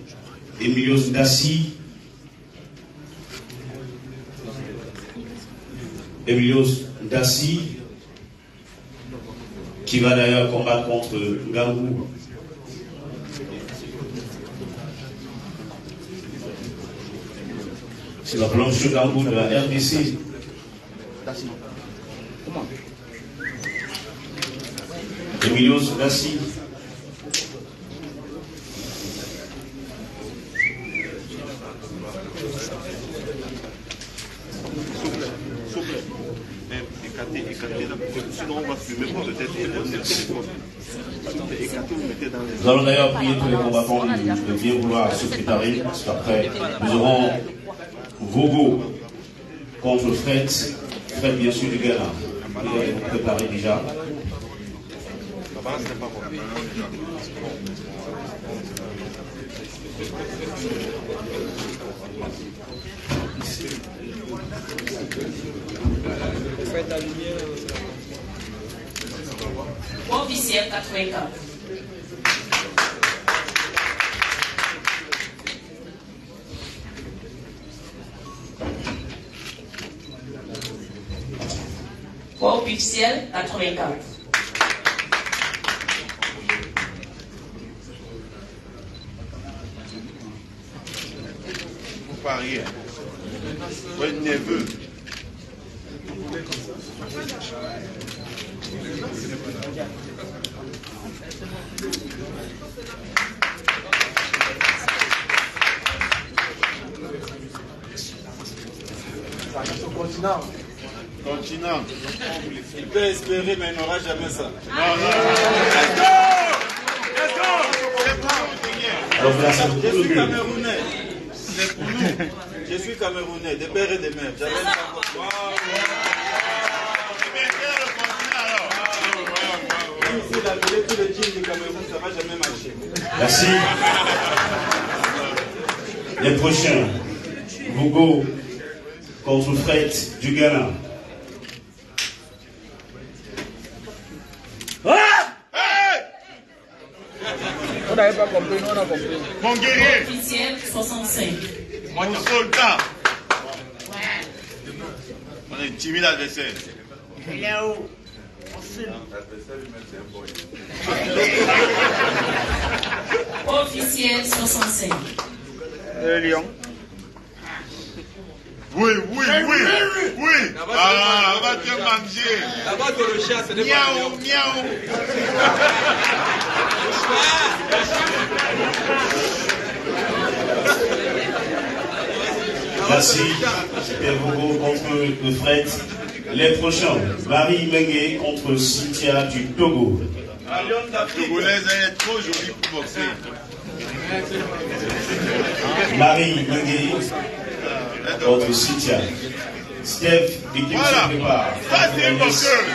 Emilios Dassi. Emilios Dassi, qui va d'ailleurs combattre contre Gangou. C'est la planche de Gangou de la RDC. Emilios Dassi. Nous allons d'ailleurs prier tous les combattants de bien vouloir se préparer, parce qu'après, nous aurons Vogo contre Fred bien sûr du Ghana. Il est préparé déjà. Officiel 84. Corps officiel 84. Vous pariez. Ouais, nerveux. Continent. Il peut espérer, mais il n'aura jamais ça. Non. Je suis camerounais. C'est pour nous. Je suis camerounais, des pères et des mères. J'avais le savoir. Ici, d'appeler tous les jeans du Cameroun, ça ne va jamais marcher. Merci. Les prochains. Vogo contre Fred du Ghana. n'avez pas compris, nous on a compris. Mon guerrier. Officiel 65. Mon soldat. On a un timide adversaire. Il est où? Officiel 65. Lion. Oui. Ah, on va te manger. Là-bas, le chat, c'est des miaou. Merci. Super Bogo contre le Fred. Les prochains, Marie Mengue contre Cynthia du Togo. La Togolaise, elle est trop jolie pour boxer. Marie Mengue contre Cynthia. Steph, l'équipe se prépare. Ça, c'est une boxeuse.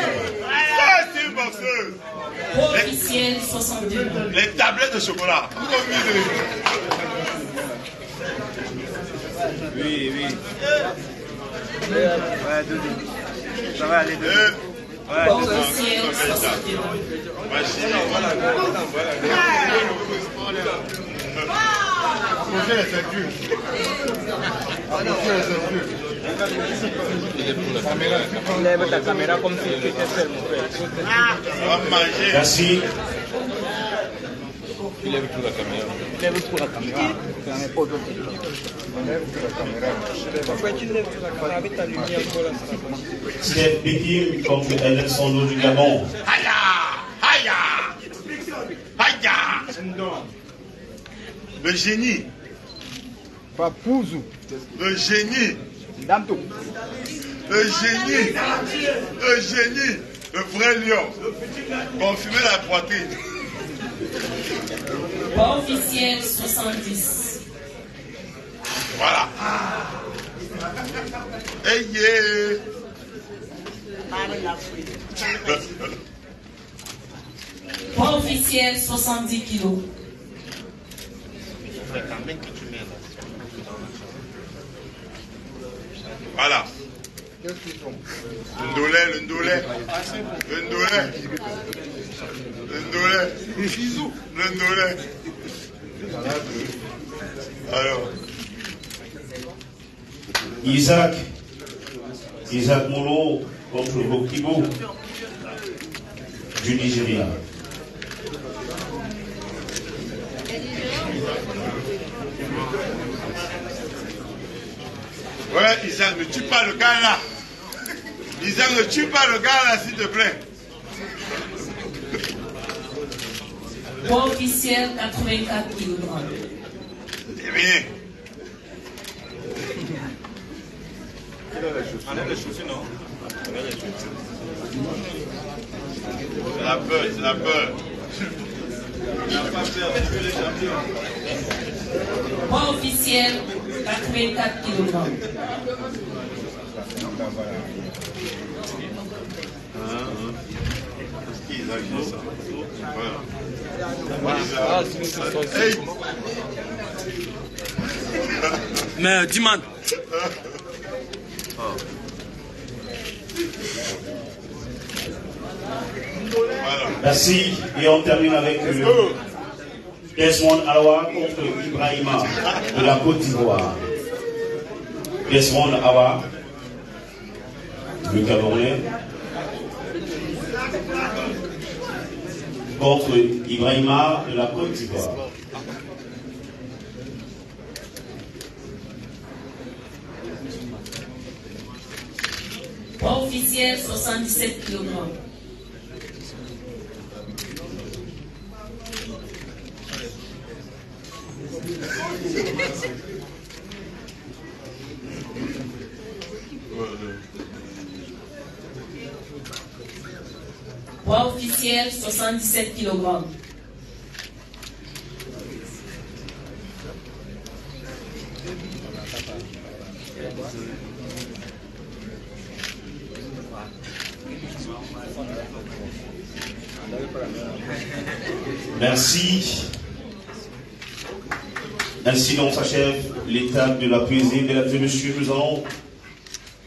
Officiel 62. Les tablettes de chocolat. Oui. Ça va aller deux. Officiel 61. Approchez les ceintures. Lève ta caméra comme si tu étais seul, mon frère. On va manger. Merci. Il lève tout la caméra. Lève tout la caméra. Lève tout la caméra. Pourquoi tu lèves tout la caméra avec ta lumière? Steph Bikim contre Alexandre du Gabon. Aïe. Le génie. Papouzou. Le génie. Damto. Le génie. Le vrai lion. Confirmer la poitrine. Officiel 70. Voilà. Hey. Officiel 70 kilos. Voilà. Le ndolé. Alors. Isaac Molo contre Bokibo du Nigeria. Ouais, Isaac, ne tue pas le gars là. Isaac, ne tue pas le gars là, s'il te plaît. Poids officiel 84 kg. Terminé. Enlève les chaussures, non? C'est la peur. Il n'a pas peur, c'est les champions. Poids officiel 84 kg. Hey. Mais dis-moi. Merci. Et on termine avec Desmond Awa contre Ibrahima de la Côte d'Ivoire. Desmond Awa, le Camerounais, contre Ibrahima de la Côte d'Ivoire. Poids officiel 77 kg. Poids officiel 77 kg. Merci. Ainsi donc s'achève l'étape de la poésie. Mesdames et messieurs, nous allons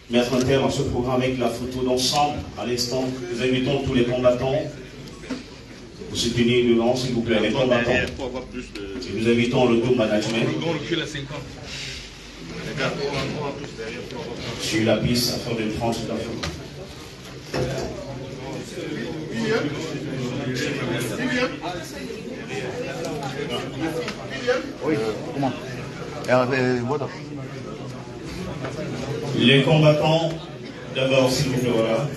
mettre un terme à ce programme avec la photo d'ensemble. À l'instant, nous invitons tous les combattants. se tenir devant, s'il vous plaît, les combattants. Et nous invitons le top management sur la piste afin de prendre cette affaire. Oui, comment? Les combattants, d'abord, s'il vous plaît, voilà.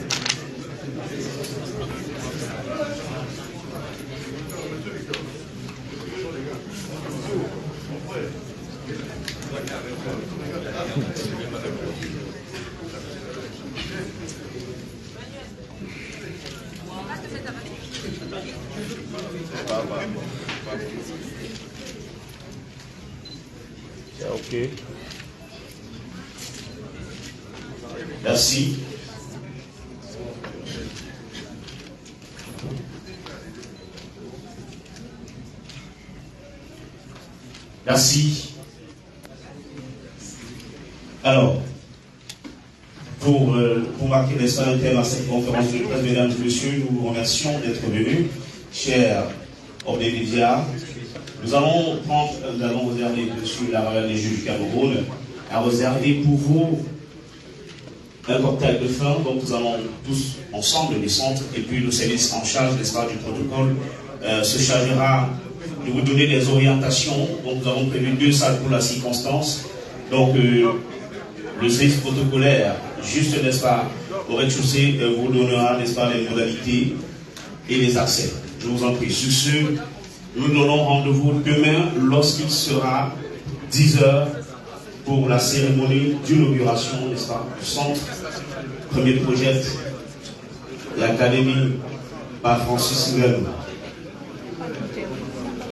Ok. Merci. Merci. Alors, pour marquer l'instant un thème à cette conférence de presse, mesdames et messieurs, nous vous remercions d'être venus, chers hommes des médias. Nous allons réserver sur la Royale des Jeux du Cameroun, à réserver pour vous un cocktail de fin, donc nous allons tous ensemble descendre, et puis le service en charge, n'est-ce pas, du protocole se chargera de vous donner des orientations. Donc nous avons prévu 2 salles pour la circonstance. Donc le service protocolaire, juste, n'est-ce pas, au rez-de-chaussée, vous donnera, n'est-ce pas, les modalités et les accès. Je vous en prie. Sur ce, nous donnons rendez-vous demain lorsqu'il sera 10h pour la cérémonie d'inauguration, n'est-ce pas, du centre premier projet, l'Académie par Francis Ngannou.